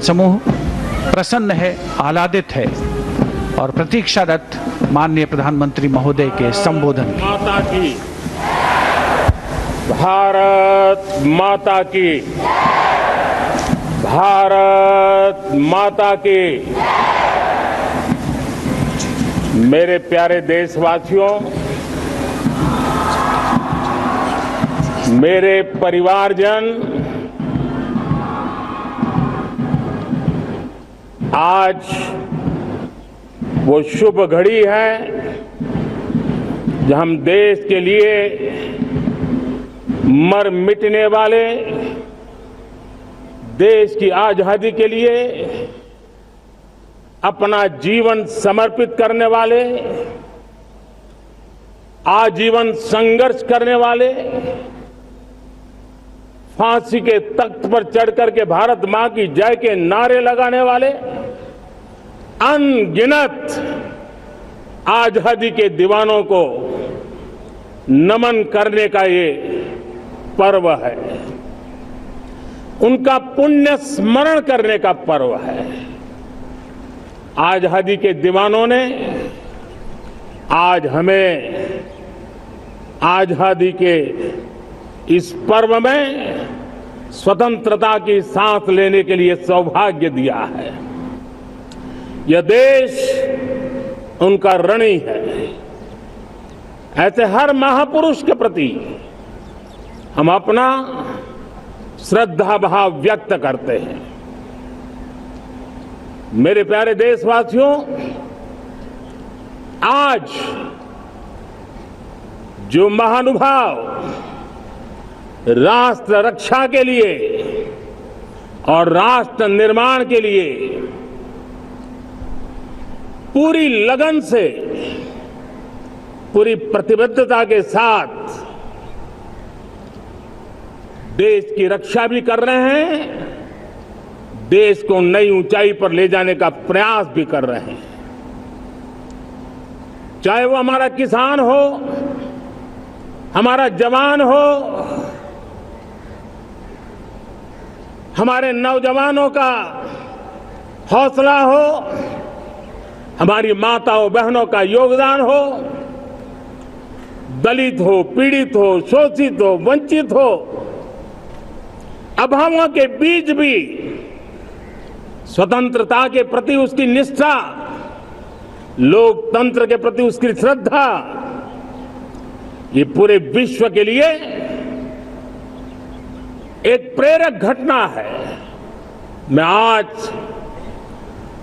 समूह प्रसन्न है, आह्लादित है और प्रतीक्षारत माननीय प्रधानमंत्री महोदय के संबोधन की। माता की, भारत माता की, भारत माता की। मेरे प्यारे देशवासियों, मेरे परिवारजन, आज वो शुभ घड़ी है जब हम देश के लिए मर मिटने वाले, देश की आजादी के लिए अपना जीवन समर्पित करने वाले, आजीवन संघर्ष करने वाले, फांसी के तख्त पर चढ़कर के भारत मां की जय के नारे लगाने वाले अनगिनत आजादी के दीवानों को नमन करने का ये पर्व है, उनका पुण्य स्मरण करने का पर्व है। आजादी के दीवानों ने आज हमें आजादी के इस पर्व में स्वतंत्रता की सांस लेने के लिए सौभाग्य दिया है। यह देश उनका ऋणी है। ऐसे हर महापुरुष के प्रति हम अपना श्रद्धा भाव व्यक्त करते हैं। मेरे प्यारे देशवासियों, आज जो महानुभाव राष्ट्र रक्षा के लिए और राष्ट्र निर्माण के लिए पूरी लगन से, पूरी प्रतिबद्धता के साथ देश की रक्षा भी कर रहे हैं, देश को नई ऊंचाई पर ले जाने का प्रयास भी कर रहे हैं। चाहे वो हमारा किसान हो, हमारा जवान हो, हमारे नौजवानों का हौसला हो, हमारी माताओं बहनों का योगदान हो, दलित हो, पीड़ित हो, शोषित हो, वंचित हो, अभावों के बीच भी स्वतंत्रता के प्रति उसकी निष्ठा, लोकतंत्र के प्रति उसकी श्रद्धा, ये पूरे विश्व के लिए एक प्रेरक घटना है। मैं आज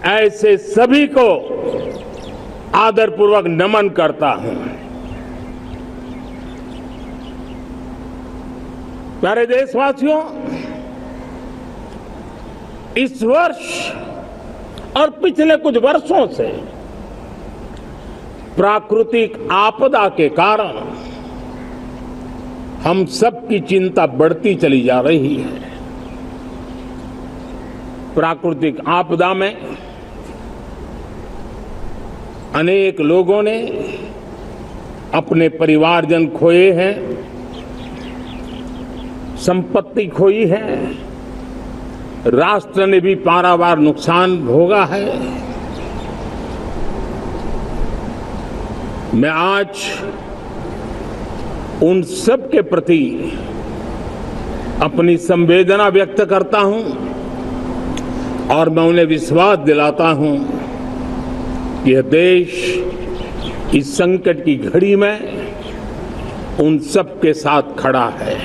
ऐसे सभी को आदरपूर्वक नमन करता हूं। प्यारे देशवासियों, इस वर्ष और पिछले कुछ वर्षों से प्राकृतिक आपदा के कारण हम सबकी चिंता बढ़ती चली जा रही है। प्राकृतिक आपदा में अनेक लोगों ने अपने परिवारजन खोए हैं, संपत्ति खोई है, राष्ट्र ने भी पारावार नुकसान भोगा है। मैं आज उन सब के प्रति अपनी संवेदना व्यक्त करता हूं और मैं उन्हें विश्वास दिलाता हूं कि यह देश इस संकट की घड़ी में उन सब के साथ खड़ा है।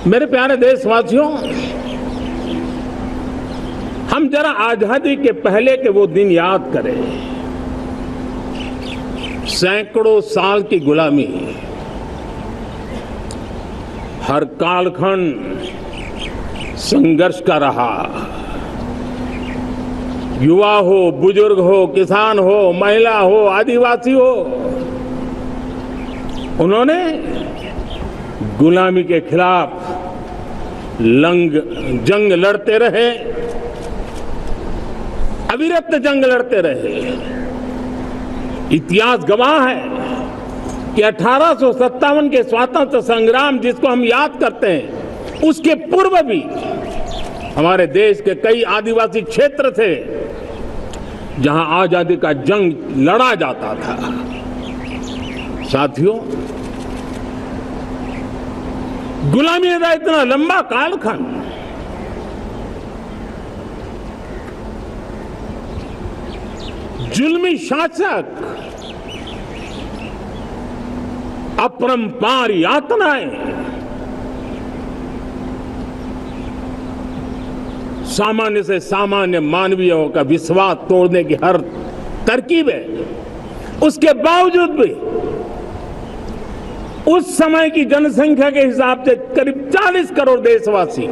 मेरे प्यारे देशवासियों, हम जरा आजादी के पहले के वो दिन याद करें। सैकड़ों साल की गुलामी, हर कालखंड संघर्ष का रहा। युवा हो, बुजुर्ग हो, किसान हो, महिला हो, आदिवासी हो, उन्होंने गुलामी के खिलाफ जंग लड़ते रहे, अविरत जंग लड़ते रहे। इतिहास गवाह है कि 1857 के स्वतंत्रता संग्राम जिसको हम याद करते हैं, उसके पूर्व भी हमारे देश के कई आदिवासी क्षेत्र थे जहां आजादी का जंग लड़ा जाता था। साथियों, गुलामी का इतना लंबा कालखंड जुल्मी शासक, अपरंपार यातनाएं, सामान्य से सामान्य मानवीयों का विश्वास तोड़ने की हर तरकीब है। उसके बावजूद भी उस समय की जनसंख्या के हिसाब से करीब 40 करोड़ देशवासी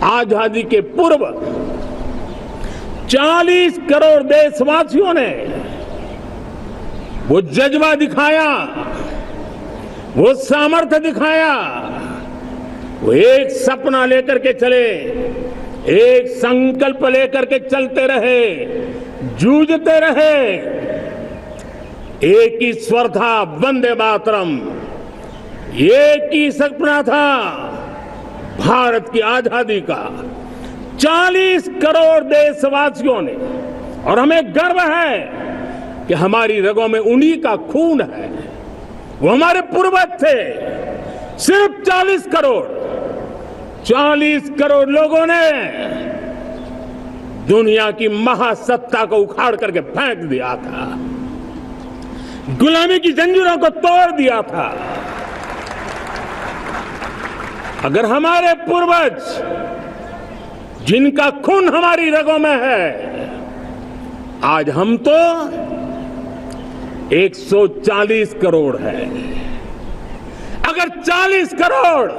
आजादी के पूर्व 40 करोड़ देशवासियों ने वो जज्बा दिखाया, वो सामर्थ्य दिखाया, वो एक सपना लेकर के चले, एक संकल्प लेकर के चलते रहे, जूझते रहे। एक ही स्वर था, वंदे मातरम। एक ही सपना था, भारत की आजादी का। 40 करोड़ देशवासियों ने, और हमें गर्व है कि हमारी रगों में उन्हीं का खून है। वो हमारे पूर्वज थे। सिर्फ 40 करोड़ लोगों ने दुनिया की महासत्ता को उखाड़ करके फेंक दिया था, गुलामी की जंजीरों को तोड़ दिया था। अगर हमारे पूर्वज, जिनका खून हमारी रगों में है, आज हम तो 140 करोड़ है। अगर 40 करोड़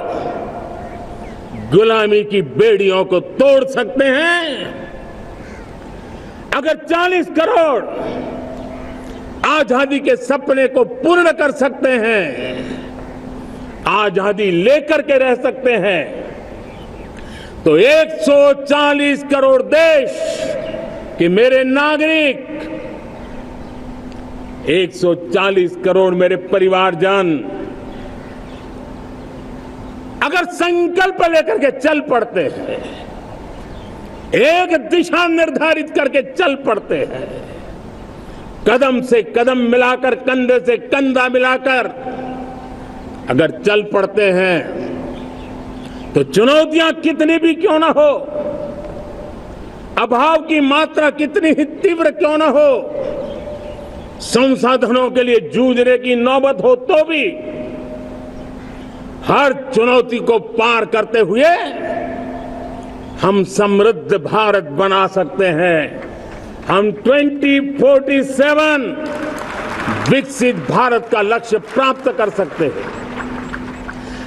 गुलामी की बेड़ियों को तोड़ सकते हैं, अगर 40 करोड़ आजादी के सपने को पूर्ण कर सकते हैं, आजादी लेकर के रह सकते हैं, तो 140 करोड़ देश के मेरे नागरिक, 140 करोड़ मेरे परिवारजन अगर संकल्प लेकर के चल पड़ते हैं, एक दिशा निर्धारित करके चल पड़ते हैं, कदम से कदम मिलाकर, कंधे से कंधा मिलाकर अगर चल पड़ते हैं, तो चुनौतियां कितनी भी क्यों ना हो, अभाव की मात्रा कितनी ही तीव्र क्यों ना हो, संसाधनों के लिए जूझने की नौबत हो तो भी हर चुनौती को पार करते हुए हम समृद्ध भारत बना सकते हैं। हम 2047 विकसित भारत का लक्ष्य प्राप्त कर सकते हैं।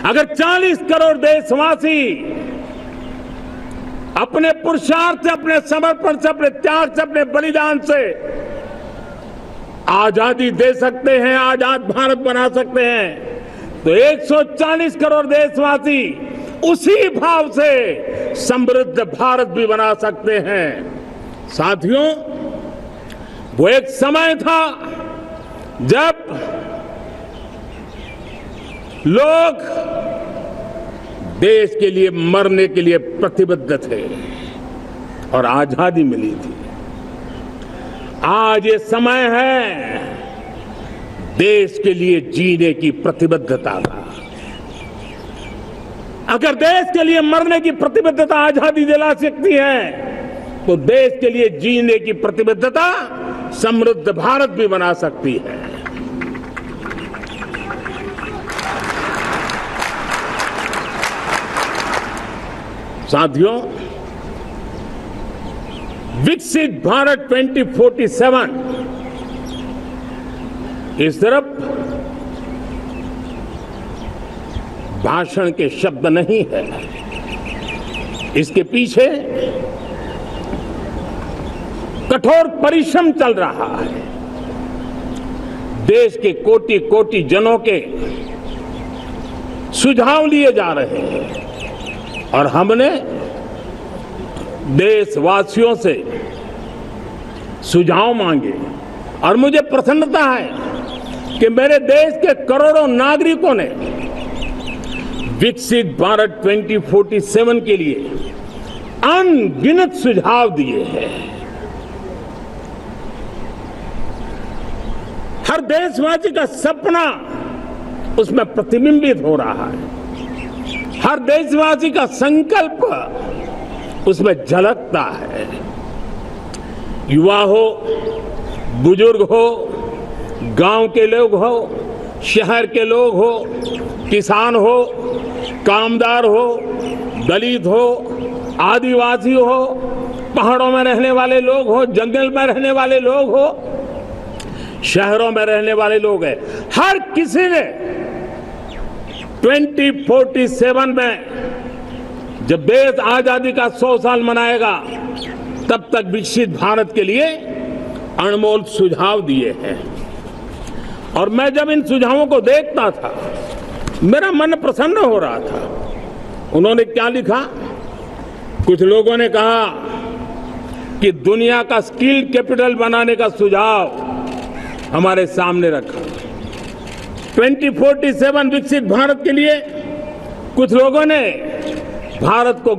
अगर 40 करोड़ देशवासी अपने पुरुषार्थ से, अपने समर्पण से, अपने त्याग से, अपने बलिदान से आजादी दे सकते हैं, आजाद भारत बना सकते हैं, तो 140 करोड़ देशवासी उसी भाव से समृद्ध भारत भी बना सकते हैं। साथियों, वो एक समय था जब लोग देश के लिए मरने के लिए प्रतिबद्ध थे और आजादी मिली थी। आज ये समय है देश के लिए जीने की प्रतिबद्धता का। अगर देश के लिए मरने की प्रतिबद्धता आजादी दिला सकती है, तो देश के लिए जीने की प्रतिबद्धता समृद्ध भारत भी बना सकती है। साथियों, विकसित भारत 2047 इस तरफ भाषण के शब्द नहीं है, इसके पीछे कठोर परिश्रम चल रहा है। देश के कोटि कोटि जनों के सुझाव लिए जा रहे हैं और हमने देशवासियों से सुझाव मांगे और मुझे प्रसन्नता है कि मेरे देश के करोड़ों नागरिकों ने विकसित भारत 2047 के लिए अनगिनत सुझाव दिए हैं। हर देशवासी का सपना उसमें प्रतिबिंबित हो रहा है, हर देशवासी का संकल्प उसमें झलकता है। युवा हो, बुजुर्ग हो, गांव के लोग हो, शहर के लोग हो, किसान हो, कामदार हो, दलित हो, आदिवासी हो, पहाड़ों में रहने वाले लोग हो, जंगल में रहने वाले लोग हो, शहरों में रहने वाले लोग हैं, हर किसी ने 2047 में जब देश आजादी का 100 साल मनाएगा तब तक विकसित भारत के लिए अनमोल सुझाव दिए हैं। और मैं जब इन सुझावों को देखता था मेरा मन प्रसन्न हो रहा था। उन्होंने क्या लिखा? कुछ लोगों ने कहा कि दुनिया का स्किल कैपिटल बनाने का सुझाव हमारे सामने रखा। 2047 विकसित भारत के लिए कुछ लोगों ने भारत को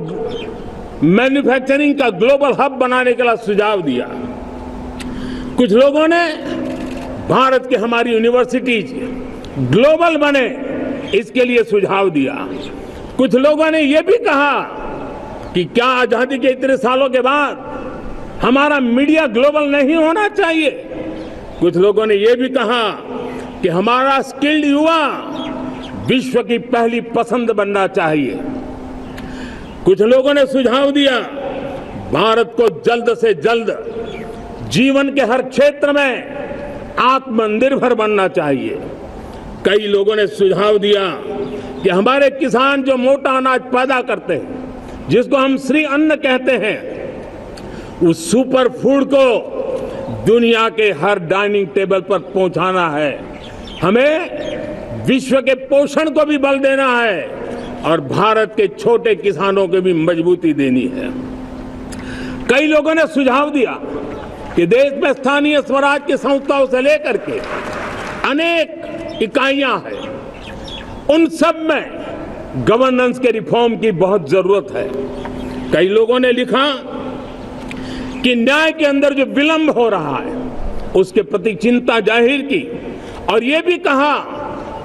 मैन्युफैक्चरिंग का ग्लोबल हब बनाने का सुझाव दिया। कुछ लोगों ने भारत की हमारी यूनिवर्सिटीज ग्लोबल बने इसके लिए सुझाव दिया। कुछ लोगों ने यह भी कहा कि क्या आजादी के इतने सालों के बाद हमारा मीडिया ग्लोबल नहीं होना चाहिए। कुछ लोगों ने यह भी कहा कि हमारा स्किल्ड युवा विश्व की पहली पसंद बनना चाहिए। कुछ लोगों ने सुझाव दिया भारत को जल्द से जल्द जीवन के हर क्षेत्र में आत्मनिर्भर बनना चाहिए। कई लोगों ने सुझाव दिया कि हमारे किसान जो मोटा अनाज पैदा करते हैं, जिसको हम श्री अन्न कहते हैं, उस सुपर फूड को दुनिया के हर डाइनिंग टेबल पर पहुंचाना है। हमें विश्व के पोषण को भी बल देना है और भारत के छोटे किसानों को भी मजबूती देनी है। कई लोगों ने सुझाव दिया कि देश में स्थानीय स्वराज की संस्थाओं से लेकर के अनेक इकाइयां हैं, उन सब में गवर्नेंस के रिफॉर्म की बहुत जरूरत है। कई लोगों ने लिखा कि न्याय के अंदर जो विलंब हो रहा है उसके प्रति चिंता जाहिर की और ये भी कहा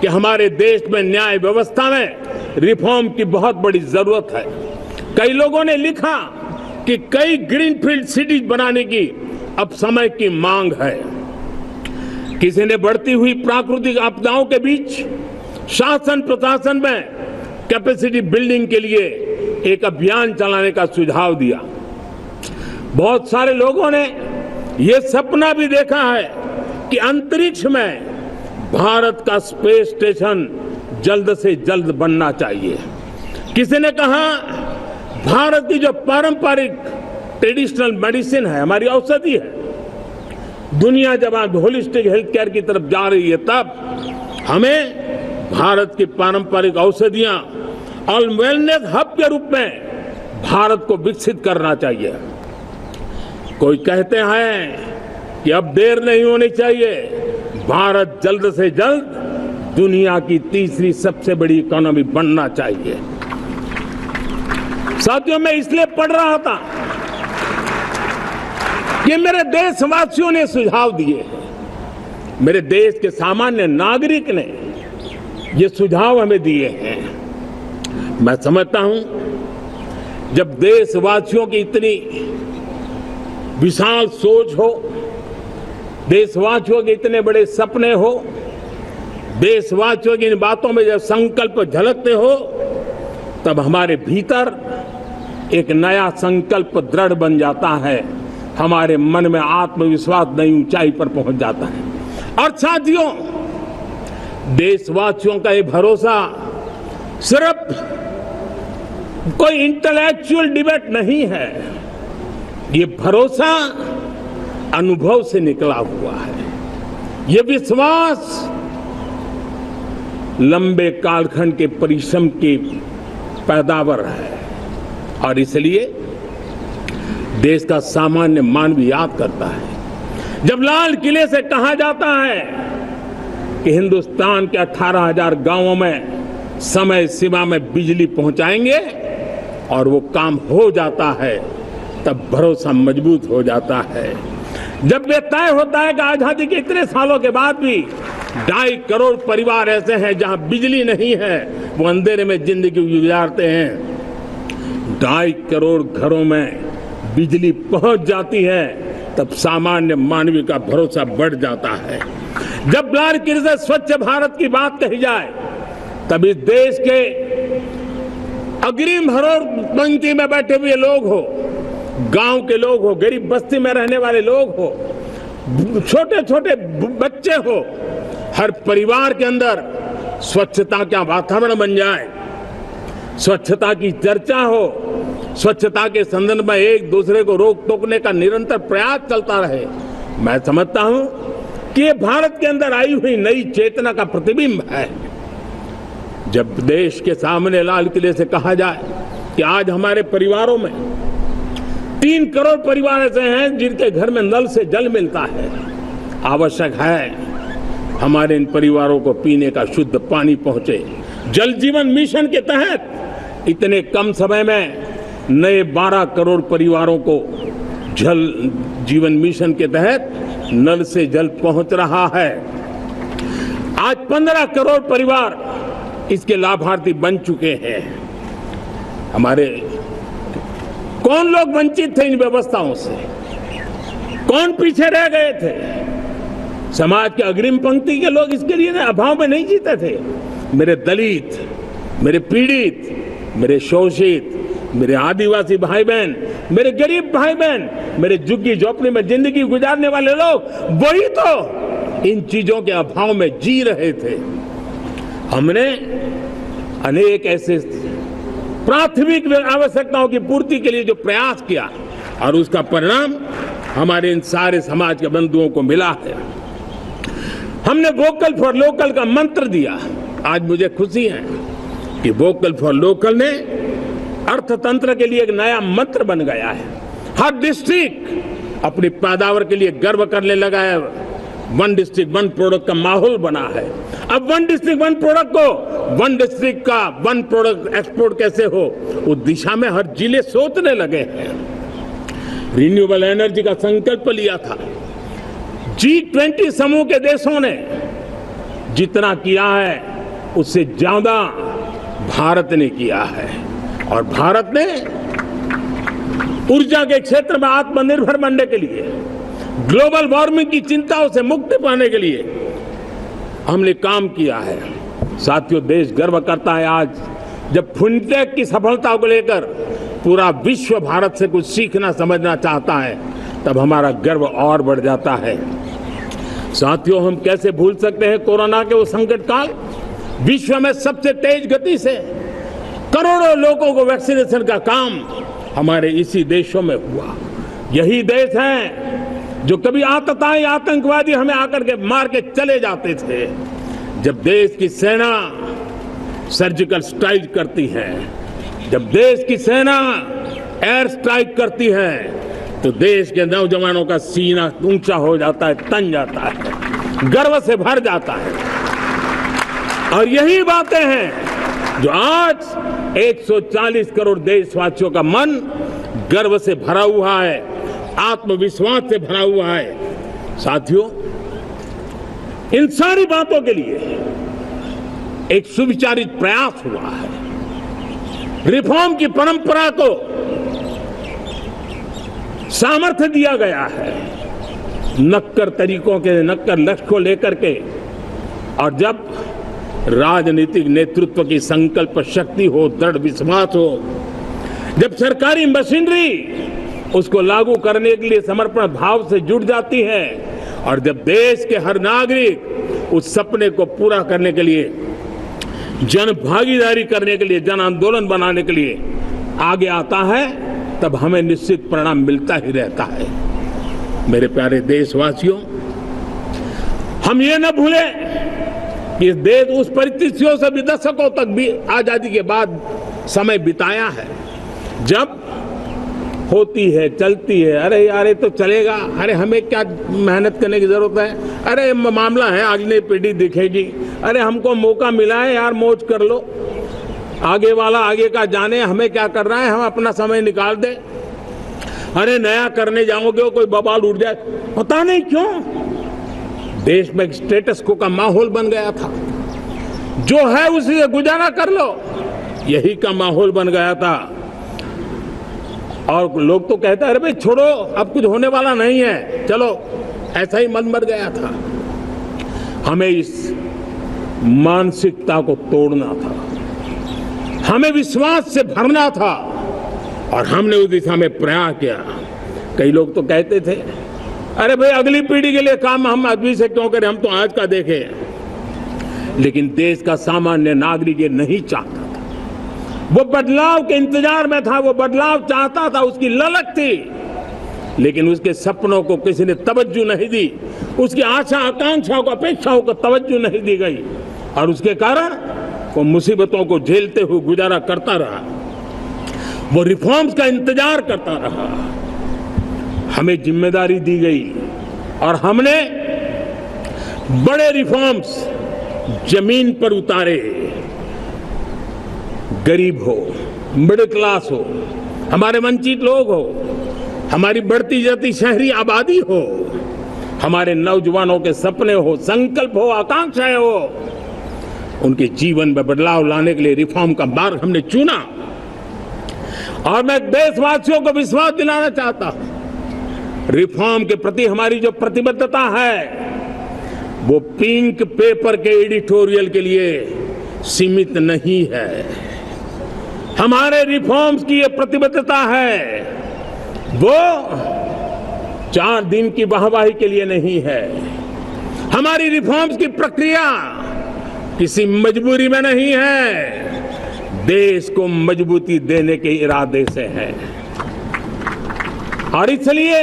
कि हमारे देश में न्याय व्यवस्था में रिफॉर्म की बहुत बड़ी जरूरत है। कई लोगों ने लिखा कि कई ग्रीनफील्ड सिटीज बनाने की अब समय की मांग है। किसी ने बढ़ती हुई प्राकृतिक आपदाओं के बीच शासन प्रशासन में कैपेसिटी बिल्डिंग के लिए एक अभियान चलाने का सुझाव दिया। बहुत सारे लोगों ने यह सपना भी देखा है कि अंतरिक्ष में भारत का स्पेस स्टेशन जल्द से जल्द बनना चाहिए। किसी ने कहा भारत की जो पारंपरिक ट्रेडिशनल मेडिसिन है, हमारी औषधि है, दुनिया जब आज होलिस्टिक हेल्थ केयर की तरफ जा रही है तब हमें भारत की पारंपरिक औषधियां और वेलनेस हब के रूप में भारत को विकसित करना चाहिए। कोई कहते हैं कि अब देर नहीं होनी चाहिए, भारत जल्द से जल्द दुनिया की तीसरी सबसे बड़ी इकोनॉमी बनना चाहिए। साथियों, मैं इसलिए पढ़ रहा था कि मेरे देशवासियों ने सुझाव दिए हैं, मेरे देश के सामान्य नागरिक ने ये सुझाव हमें दिए हैं। मैं समझता हूं जब देशवासियों की इतनी विशाल सोच हो, देशवासियों के इतने बड़े सपने हो, देशवासियों की इन बातों में जब संकल्प झलकते हो तब हमारे भीतर एक नया संकल्प दृढ़ बन जाता है, हमारे मन में आत्मविश्वास नई ऊंचाई पर पहुंच जाता है। और साथियों, देशवासियों का ये भरोसा सिर्फ कोई इंटेलेक्चुअल डिबेट नहीं है, ये भरोसा अनुभव से निकला हुआ है। ये विश्वास लंबे कालखंड के परिश्रम की पैदावार है और इसलिए देश का सामान्य मानव याद करता है जब लाल किले से कहा जाता है कि हिंदुस्तान के 18,000 गांवों में समय सीमा में बिजली पहुंचाएंगे और वो काम हो जाता है, तब भरोसा मजबूत हो जाता है। जब ये तय होता है कि आजादी के इतने सालों के बाद भी 2.5 करोड़ परिवार ऐसे हैं जहां बिजली नहीं है, वो अंधेरे में जिंदगी गुजारते हैं, 2.5 करोड़ घरों में बिजली पहुंच जाती है, तब सामान्य मानवीय का भरोसा बढ़ जाता है। जब बारीकी से स्वच्छ भारत की बात कही जाए, तब इस देश के अग्रिम पंक्ति में बैठे हुए लोग हो, गांव के लोग हो, गरीब बस्ती में रहने वाले लोग हो, छोटे छोटे बच्चे हो, हर परिवार के अंदर स्वच्छता का वातावरण बन जाए, स्वच्छता की चर्चा हो, स्वच्छता के संदर्भ में एक दूसरे को रोक टोकने का निरंतर प्रयास चलता रहे। मैं समझता हूं कि ये भारत के अंदर आई हुई नई चेतना का प्रतिबिंब है। जब देश के सामने लाल किले से कहा जाए कि आज हमारे परिवारों में 3 करोड़ परिवार ऐसे हैं जिनके घर में नल से जल मिलता है, आवश्यक है हमारे इन परिवारों को पीने का शुद्ध पानी पहुंचे। जल जीवन मिशन के तहत इतने कम समय में नए 12 करोड़ परिवारों को जल जीवन मिशन के तहत नल से जल पहुंच रहा है। आज 15 करोड़ परिवार इसके लाभार्थी बन चुके हैं। हमारे कौन लोग वंचित थे इन व्यवस्थाओं से, कौन पीछे रह गए थे? समाज के अग्रिम पंक्ति के लोग इसके लिए अभाव में नहीं जीते थे। मेरे दलित, मेरे पीड़ित, मेरे शोषित, मेरे आदिवासी भाई बहन, मेरे गरीब भाई बहन, मेरे झुग्गी झोपड़ी में जिंदगी गुजारने वाले लोग, वही तो इन चीजों के अभाव में जी रहे थे। हमने अनेक ऐसे प्राथमिक आवश्यकताओं की पूर्ति के लिए जो प्रयास किया और उसका परिणाम हमारे इन सारे समाज के बंधुओं को मिला है। हमने वोकल फॉर लोकल का मंत्र दिया। आज मुझे खुशी है कि वोकल फॉर लोकल ने अर्थतंत्र के लिए एक नया मंत्र बन गया है। हर डिस्ट्रिक्ट अपनी पैदावार के लिए गर्व करने लगा है। 1 डिस्ट्रिक्ट 1 प्रोडक्ट का माहौल बना है। अब 1 डिस्ट्रिक्ट 1 प्रोडक्ट को 1 डिस्ट्रिक्ट का 1 प्रोडक्ट एक्सपोर्ट कैसे हो, उस दिशा में हर जिले सोचने लगे हैं। रिन्यूएबल एनर्जी का संकल्प लिया था। G20 समूह के देशों ने जितना किया है उससे ज्यादा भारत ने किया है, और भारत ने ऊर्जा के क्षेत्र में आत्मनिर्भर बनने के लिए, ग्लोबल वार्मिंग की चिंताओं से मुक्ति पाने के लिए हमने काम किया है। साथियों, देश गर्व करता है आज जब फिनटेक की सफलता को लेकर पूरा विश्व भारत से कुछ सीखना समझना चाहता है, तब हमारा गर्व और बढ़ जाता है। साथियों, हम कैसे भूल सकते हैं कोरोना के वो संकट काल। विश्व में सबसे तेज गति से करोड़ों लोगों को वैक्सीनेशन का काम हमारे इसी देशों में हुआ। यही देश हैं जो कभी आतताई आतंकवादी हमें आकर के मार के चले जाते थे। जब देश की सेना सर्जिकल स्ट्राइक करती है, जब देश की सेना एयर स्ट्राइक करती है, तो देश के नौजवानों का सीना ऊंचा हो जाता है, तन जाता है, गर्व से भर जाता है। और यही बातें हैं जो आज 140 करोड़ देशवासियों का मन गर्व से भरा हुआ है, आत्मविश्वास से भरा हुआ है। साथियों, इन सारी बातों के लिए एक सुविचारित प्रयास हुआ है। रिफॉर्म की परंपरा को सामर्थ्य दिया गया है, नक्कर तरीकों के, नक्कर लक्ष्य को लेकर के। और जब राजनीतिक नेतृत्व की संकल्प शक्ति हो, दृढ़ विश्वास हो, जब सरकारी मशीनरी उसको लागू करने के लिए समर्पण भाव से जुट जाती है, और जब देश के हर नागरिक उस सपने को पूरा करने के लिए, जन भागीदारी करने के लिए, जन आंदोलन बनाने के लिए आगे आता है, तब हमें निश्चित परिणाम मिलता ही रहता है। मेरे प्यारे देशवासियों, हम ये न भूलें कि देश उस परिस्थितियों से भी दशकों तक भी आजादी के बाद समय बिताया है, जब होती है, चलती है, अरे यार ये तो चलेगा, अरे हमें क्या मेहनत करने की जरूरत है, अरे मामला है अगली पीढ़ी दिखेगी, अरे हमको मौका मिला है यार, मौज कर लो। आगे वाला आगे का जाने, हमें क्या कर रहा है, हम अपना समय निकाल दे। अरे नया करने जाओगे कोई बवाल उठ जाए, पता नहीं क्यों देश में एक स्टेटस को का माहौल बन गया था। जो है उसी से गुजारा कर लो, यही का माहौल बन गया था। और लोग तो कहते हैं अरे भाई छोड़ो, अब कुछ होने वाला नहीं है, चलो, ऐसा ही मन मर गया था। हमें इस मानसिकता को तोड़ना था, हमें विश्वास से भरना था, और हमने उस दिशा में प्रयास किया। कई लोग तो कहते थे अरे भाई अगली पीढ़ी के लिए काम हम अभी से क्यों करें, हम तो आज का देखें। लेकिन देश का सामान्य नागरिक ये नहीं चाहता था, वो बदलाव के इंतजार में था, वो बदलाव चाहता था, उसकी ललक थी, लेकिन उसके सपनों को किसी ने तवज्जो नहीं दी, उसकी आशा आकांक्षाओं को अपेक्षाओं को तवज्जो नहीं दी गई, और उसके कारण वो मुसीबतों को झेलते हुए गुजारा करता रहा, वो रिफॉर्म्स का इंतजार करता रहा। हमें जिम्मेदारी दी गई और हमने बड़े रिफॉर्म्स जमीन पर उतारे। गरीब हो, मिडिल क्लास हो, हमारे वंचित लोग हो, हमारी बढ़ती जाती शहरी आबादी हो, हमारे नौजवानों के सपने हो, संकल्प हो, आकांक्षाएं हो, उनके जीवन में बदलाव लाने के लिए रिफॉर्म का मार्ग हमने चुना। और मैं देशवासियों को विश्वास दिलाना चाहता हूं, रिफॉर्म के प्रति हमारी जो प्रतिबद्धता है वो पिंक पेपर के एडिटोरियल के लिए सीमित नहीं है। हमारे रिफॉर्म्स की ये प्रतिबद्धता है, वो 4 दिन की वाहवाही के लिए नहीं है। हमारी रिफॉर्म्स की प्रक्रिया किसी मजबूरी में नहीं है, देश को मजबूती देने के इरादे से है। और इसलिए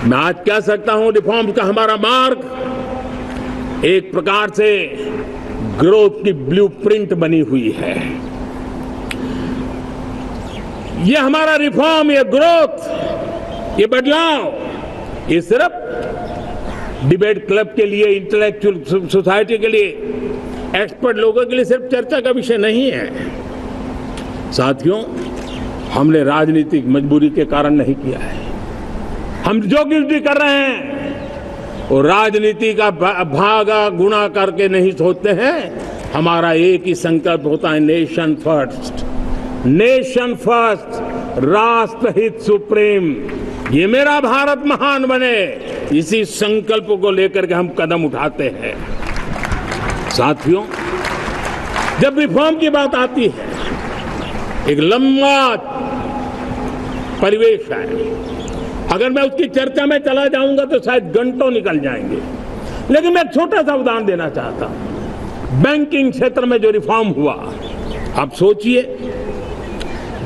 मैं आज कह सकता हूं रिफॉर्म का हमारा मार्ग एक प्रकार से ग्रोथ की ब्लूप्रिंट बनी हुई है। ये हमारा रिफॉर्म, ये ग्रोथ, ये बदलाव, ये सिर्फ डिबेट क्लब के लिए, इंटेलेक्चुअल सोसाइटी के लिए, एक्सपर्ट लोगों के लिए सिर्फ चर्चा का विषय नहीं है। साथियों, हमने राजनीतिक मजबूरी के कारण नहीं किया है। हम जो कुछ भी कर रहे हैं वो राजनीति का भागा गुणा करके नहीं सोचते हैं। हमारा एक ही संकल्प होता है, नेशन फर्स्ट, नेशन फर्स्ट, राष्ट्रहित सुप्रीम, ये मेरा भारत महान बने, इसी संकल्प को लेकर के हम कदम उठाते हैं। साथियों, जब रिफॉर्म की बात आती है, एक लंबा परिवेश है। अगर मैं उसकी चर्चा में चला जाऊंगा तो शायद घंटों निकल जाएंगे, लेकिन मैं छोटा सा उदाहरण देना चाहता हूं। बैंकिंग क्षेत्र में जो रिफॉर्म हुआ, आप सोचिए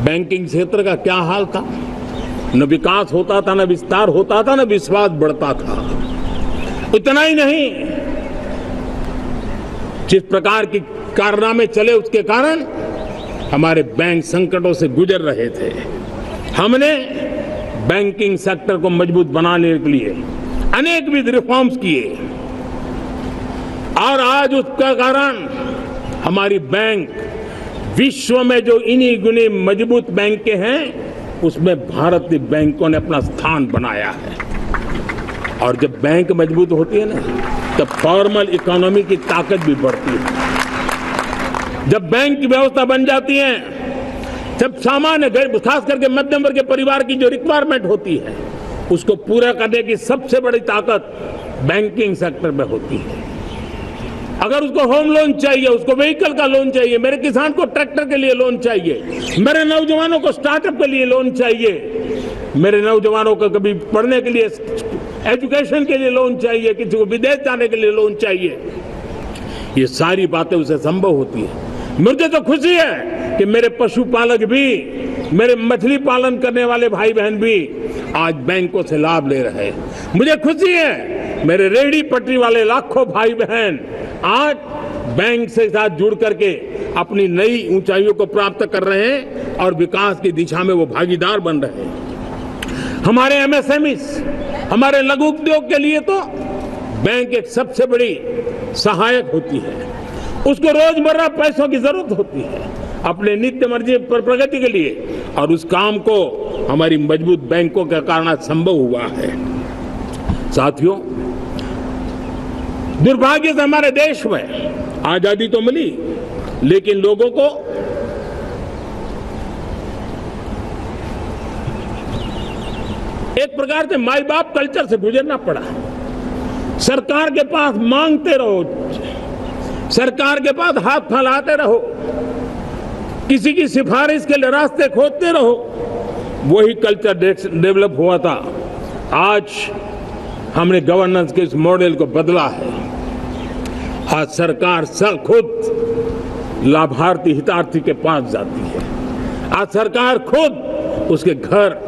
बैंकिंग क्षेत्र का क्या हाल था। न विकास होता था, न विस्तार होता था, न विश्वास बढ़ता था। इतना ही नहीं, जिस प्रकार की कारनामे चले उसके कारण हमारे बैंक संकटों से गुजर रहे थे। हमने बैंकिंग सेक्टर को मजबूत बनाने के लिए अनेकविध रिफॉर्म्स किए, और आज उसका कारण हमारी बैंक विश्व में जो इन्हीं गुने मजबूत बैंक के हैं, उसमें भारतीय बैंकों ने अपना स्थान बनाया है। और जब बैंक मजबूत होती है ना, तब फॉर्मल इकोनॉमी की ताकत भी बढ़ती है। जब बैंक की व्यवस्था बन जाती है, जब सामान्य खास करके मध्यम वर्ग के परिवार की जो रिक्वायरमेंट होती है, उसको पूरा करने की सबसे बड़ी ताकत बैंकिंग सेक्टर में होती है। अगर उसको होम लोन चाहिए, उसको व्हीकल का लोन चाहिए, मेरे किसान को ट्रैक्टर के लिए लोन चाहिए, मेरे नौजवानों को स्टार्टअप के लिए लोन चाहिए, मेरे नौजवानों को कभी पढ़ने के लिए, एजुकेशन के लिए लोन चाहिए, किसी को विदेश जाने के लिए लोन चाहिए, ये सारी बातें उसे संभव होती है। मुझे तो खुशी है कि मेरे पशुपालक भी, मेरे मछली पालन करने वाले भाई बहन भी आज बैंकों से लाभ ले रहे हैं। मुझे खुशी है मेरे रेहड़ी पटरी वाले लाखों भाई बहन आज बैंक से साथ जुड़ करके अपनी नई ऊंचाइयों को प्राप्त कर रहे हैं और विकास की दिशा में वो भागीदार बन रहे हैं। हमारे एमएसएमईज, हमारे लघु उद्योग के लिए तो बैंक एक सबसे बड़ी सहायक होती है। उसको रोजमर्रा पैसों की जरूरत होती है अपने नित्य मर्जी पर प्रगति के लिए, और उस काम को हमारी मजबूत बैंकों के कारण संभव हुआ है। साथियों, दुर्भाग्य से हमारे देश में आजादी तो मिली, लेकिन लोगों को एक प्रकार से माई बाप कल्चर से गुजरना पड़ा। सरकार के पास मांगते रहो, सरकार के पास हाथ फैलाते रहो, किसी की सिफारिश के लिए रास्ते खोदते रहो, वही कल्चर डेवलप हुआ था। आज हमने गवर्नेंस के इस मॉडल को बदला है। आज सरकार खुद लाभार्थी हितार्थी के पास जाती है। आज सरकार खुद उसके घर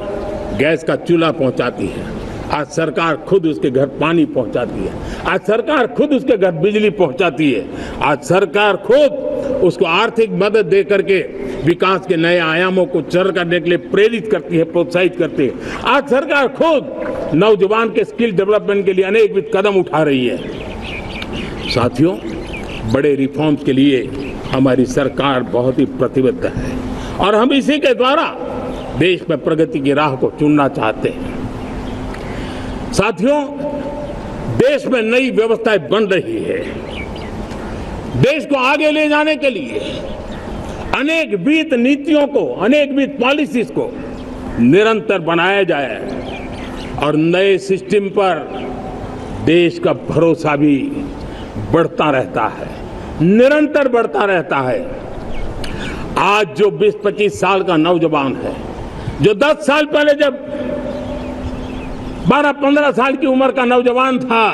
गैस का चूल्हा पहुंचाती है। आज सरकार खुद उसके घर पानी पहुंचाती है। आज सरकार खुद उसके घर बिजली पहुंचाती है। आज सरकार खुद उसको आर्थिक मदद दे करके विकास के नए आयामों को चर करने के लिए प्रेरित करती है, प्रोत्साहित करती है। आज सरकार खुद नौजवान के स्किल डेवलपमेंट के लिए अनेकविध कदम उठा रही है। साथियों, बड़े रिफॉर्म्स के लिए हमारी सरकार बहुत ही प्रतिबद्ध है और हम इसी के द्वारा देश में प्रगति की राह को चुनना चाहते हैं। साथियों, देश में नई व्यवस्थाएं बन रही है। देश को आगे ले जाने के लिए अनेकविध नीतियों को, अनेकविध पॉलिसीज को निरंतर बनाया जाए और नए सिस्टम पर देश का भरोसा भी बढ़ता रहता है, निरंतर बढ़ता रहता है। आज जो 20-25 साल का नौजवान है, जो 10 साल पहले जब 12-15 साल की उम्र का नौजवान था,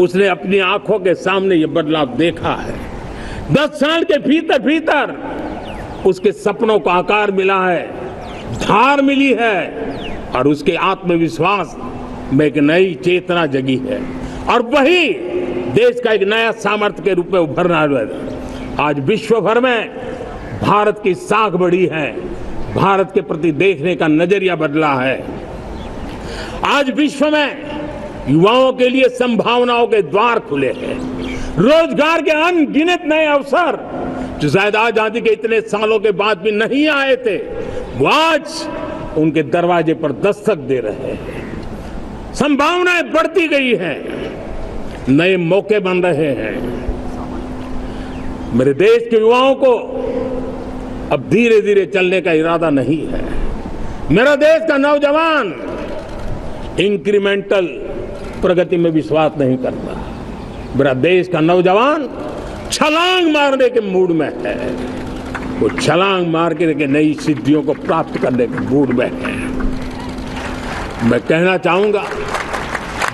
उसने अपनी आंखों के सामने ये बदलाव देखा है। 10 साल के भीतर भीतर उसके सपनों को आकार मिला है, धार मिली है और उसके आत्मविश्वास में एक नई चेतना जगी है और वही देश का एक नया सामर्थ्य के रूप में उभरना है। आज विश्व भर में भारत की साख बढ़ी है, भारत के प्रति देखने का नजरिया बदला है। आज विश्व में युवाओं के लिए संभावनाओं के द्वार खुले हैं। रोजगार के अनगिनत नए अवसर जो शायद आजादी के इतने सालों के बाद भी नहीं आए थे, वो आज उनके दरवाजे पर दस्तक दे रहे हैं। संभावनाएं बढ़ती गई हैं, नए मौके बन रहे हैं। मेरे देश के युवाओं को अब धीरे धीरे चलने का इरादा नहीं है। मेरा देश का नौजवान इंक्रीमेंटल प्रगति में विश्वास नहीं करता। मेरा देश का नौजवान छलांग मारने के मूड में है। वो छलांग मार के नई सिद्धियों को प्राप्त करने के मूड में है। मैं कहना चाहूंगा,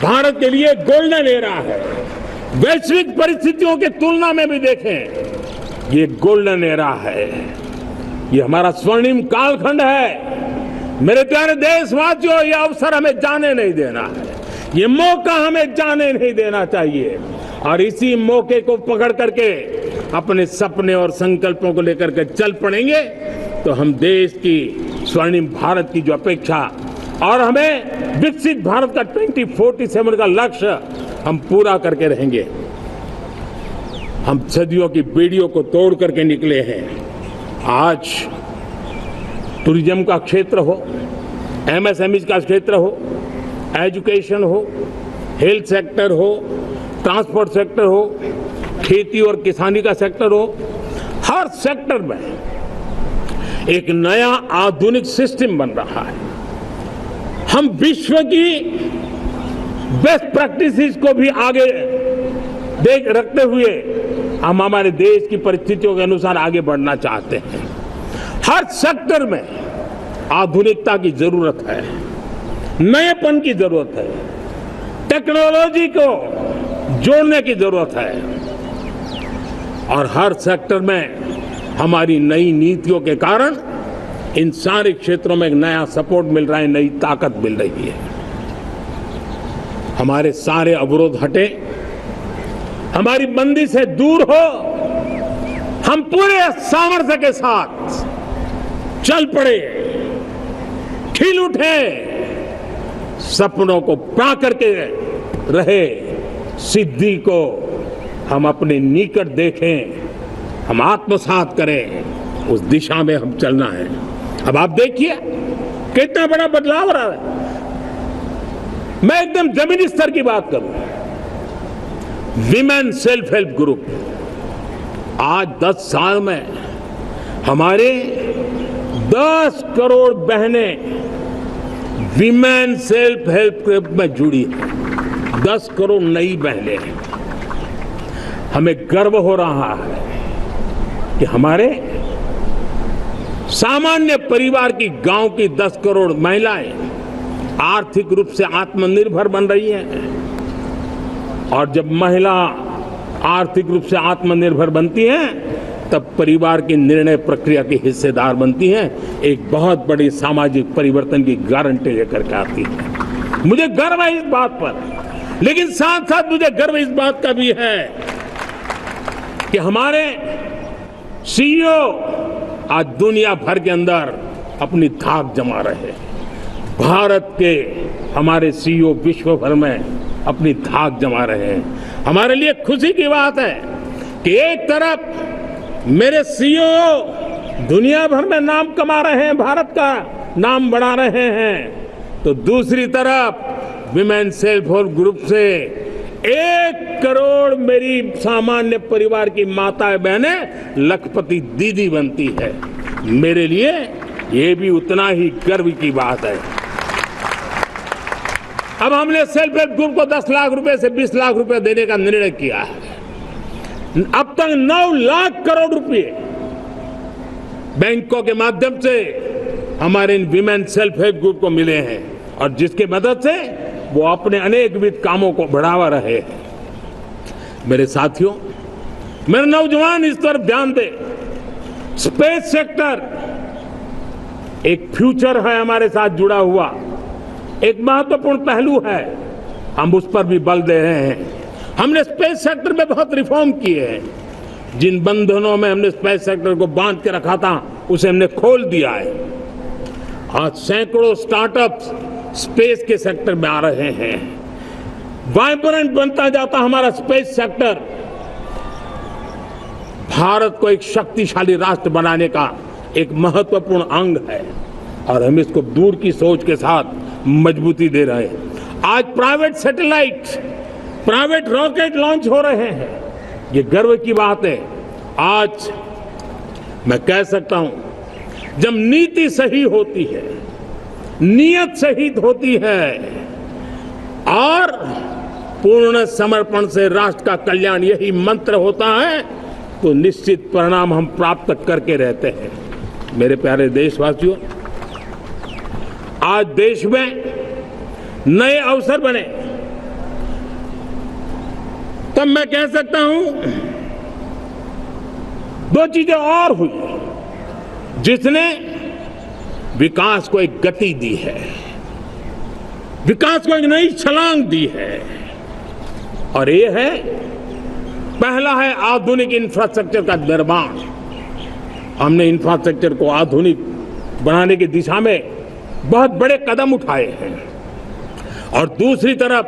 भारत के लिए गोल्डन एरा है। वैश्विक परिस्थितियों की तुलना में भी देखें, ये गोल्डन एरा है। ये हमारा स्वर्णिम कालखंड है। मेरे प्यारे देशवासियों, ये अवसर हमें जाने नहीं देना है। ये मौका हमें जाने नहीं देना चाहिए और इसी मौके को पकड़ करके अपने सपने और संकल्पों को लेकर के चल पड़ेंगे तो हम देश की स्वर्णिम भारत की जो अपेक्षा और हमें विकसित भारत का 2047 का लक्ष्य हम पूरा करके रहेंगे। हम सदियों की बेड़ियों को तोड़ करके निकले हैं। आज टूरिज्म का क्षेत्र हो, एमएसएमई का क्षेत्र हो, एजुकेशन हो, हेल्थ सेक्टर हो, ट्रांसपोर्ट सेक्टर हो, खेती और किसानी का सेक्टर हो, हर सेक्टर में एक नया आधुनिक सिस्टम बन रहा है। हम विश्व की बेस्ट प्रैक्टिसेस को भी आगे देख रखते हुए हम हमारे देश की परिस्थितियों के अनुसार आगे बढ़ना चाहते हैं। हर सेक्टर में आधुनिकता की जरूरत है, नएपन की जरूरत है, टेक्नोलॉजी को जोड़ने की जरूरत है और हर सेक्टर में हमारी नई नीतियों के कारण इन सारे क्षेत्रों में एक नया सपोर्ट मिल रहा है, नई ताकत मिल रही है। हमारे सारे अवरोध हटे, हमारी बंदी से दूर हो, हम पूरे सामर्थ्य के साथ चल पड़े, खिल उठे, सपनों को पा करके रहे, सिद्धि को हम अपने निकट देखें, हम आत्मसात करें, उस दिशा में हम चलना है। अब आप देखिए कितना बड़ा बदलाव रहा है। मैं एकदम जमीनी स्तर की बात करूं, विमेन सेल्फ हेल्प ग्रुप आज 10 साल में हमारे 10 करोड़ बहनें विमेन सेल्फ हेल्प ग्रुप में जुड़ी हैं। 10 करोड़ नई बहनें हैं। हमें गर्व हो रहा है कि हमारे सामान्य परिवार की गांव की 10 करोड़ महिलाएं आर्थिक रूप से आत्मनिर्भर बन रही हैं। और जब महिला आर्थिक रूप से आत्मनिर्भर बनती हैं तब परिवार की निर्णय प्रक्रिया की हिस्सेदार बनती हैं, एक बहुत बड़ी सामाजिक परिवर्तन की गारंटी लेकर के आती है। मुझे गर्व है इस बात पर, लेकिन साथ साथ मुझे गर्व इस बात का भी है कि हमारे सीईओ आज दुनिया भर के अंदर अपनी धाक जमा रहे हैं। भारत के हमारे सीईओ विश्व भर में अपनी धाक जमा रहे हैं। हमारे लिए खुशी की बात है कि एक तरफ मेरे सीईओ दुनिया भर में नाम कमा रहे हैं, भारत का नाम बढ़ा रहे हैं, तो दूसरी तरफ विमेन सेल्फ हेल्प ग्रुप से 1 करोड़ मेरी सामान्य परिवार की माताएं बहनें लखपति दीदी बनती है। मेरे लिए ये भी उतना ही गर्व की बात है। अब हमने सेल्फ हेल्प ग्रुप को 10 लाख रुपए से 20 लाख रुपए देने का निर्णय किया है। अब तक 9 लाख करोड़ रुपए बैंकों के माध्यम से हमारे इन विमेन सेल्फ हेल्प ग्रुप को मिले हैं और जिसकी मदद से वो अपने अनेकविध कामों को बढ़ावा रहे हैं। मेरे साथियों, मेरे नौजवान इस तरफ ध्यान दें। स्पेस सेक्टर एक फ्यूचर है हमारे साथ जुड़ा हुआ, एक महत्वपूर्ण पहलू है, हम उस पर भी बल दे रहे हैं। हमने स्पेस सेक्टर में बहुत रिफॉर्म किए हैं। जिन बंधनों में हमने स्पेस सेक्टर को बांध के रखा था उसे हमने खोल दिया है। आज सैकड़ों स्टार्टअप्स स्पेस के सेक्टर में आ रहे हैं। वाइब्रेंट बनता जाता हमारा स्पेस सेक्टर भारत को एक शक्तिशाली राष्ट्र बनाने का एक महत्वपूर्ण अंग है और हम इसको दूर की सोच के साथ मजबूती दे रहे हैं। आज private satellite, private rocket launch हो रहे हैं। ये गर्व की बात है। आज मैं कह सकता हूं, जब नीति सही होती है, नियत सही होती है और पूर्ण समर्पण से राष्ट्र का कल्याण यही मंत्र होता है, तो निश्चित परिणाम हम प्राप्त करके रहते हैं। मेरे प्यारे देशवासियों, आज देश में नए अवसर बने तब मैं कह सकता हूं 2 चीजें और हुई जिसने विकास को एक गति दी है, विकास को एक नई छलांग दी है। और ये है, पहला है आधुनिक इंफ्रास्ट्रक्चर का निर्माण। हमने इंफ्रास्ट्रक्चर को आधुनिक बनाने की दिशा में बहुत बड़े कदम उठाए हैं। और दूसरी तरफ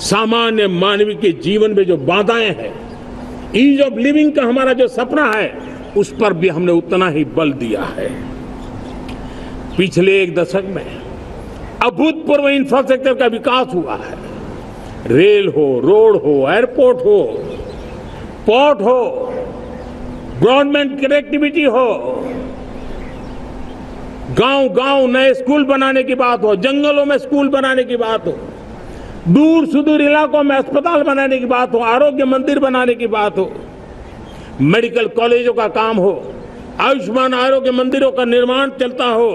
सामान्य मानव के जीवन में जो बाधाएं हैं, ईज ऑफ लिविंग का हमारा जो सपना है, उस पर भी हमने उतना ही बल दिया है। पिछले 1 दशक में अभूतपूर्व इंफ्रास्ट्रक्चर का विकास हुआ है। रेल हो, रोड हो, एयरपोर्ट हो, पोर्ट हो, ब्रॉडबैंड कनेक्टिविटी हो, गांव-गांव नए स्कूल बनाने की बात हो, जंगलों में स्कूल बनाने की बात हो, दूर सुदूर इलाकों में अस्पताल बनाने की बात हो, आरोग्य मंदिर बनाने की बात हो, मेडिकल कॉलेजों का काम हो, आयुष्मान आरोग्य मंदिरों का निर्माण चलता हो,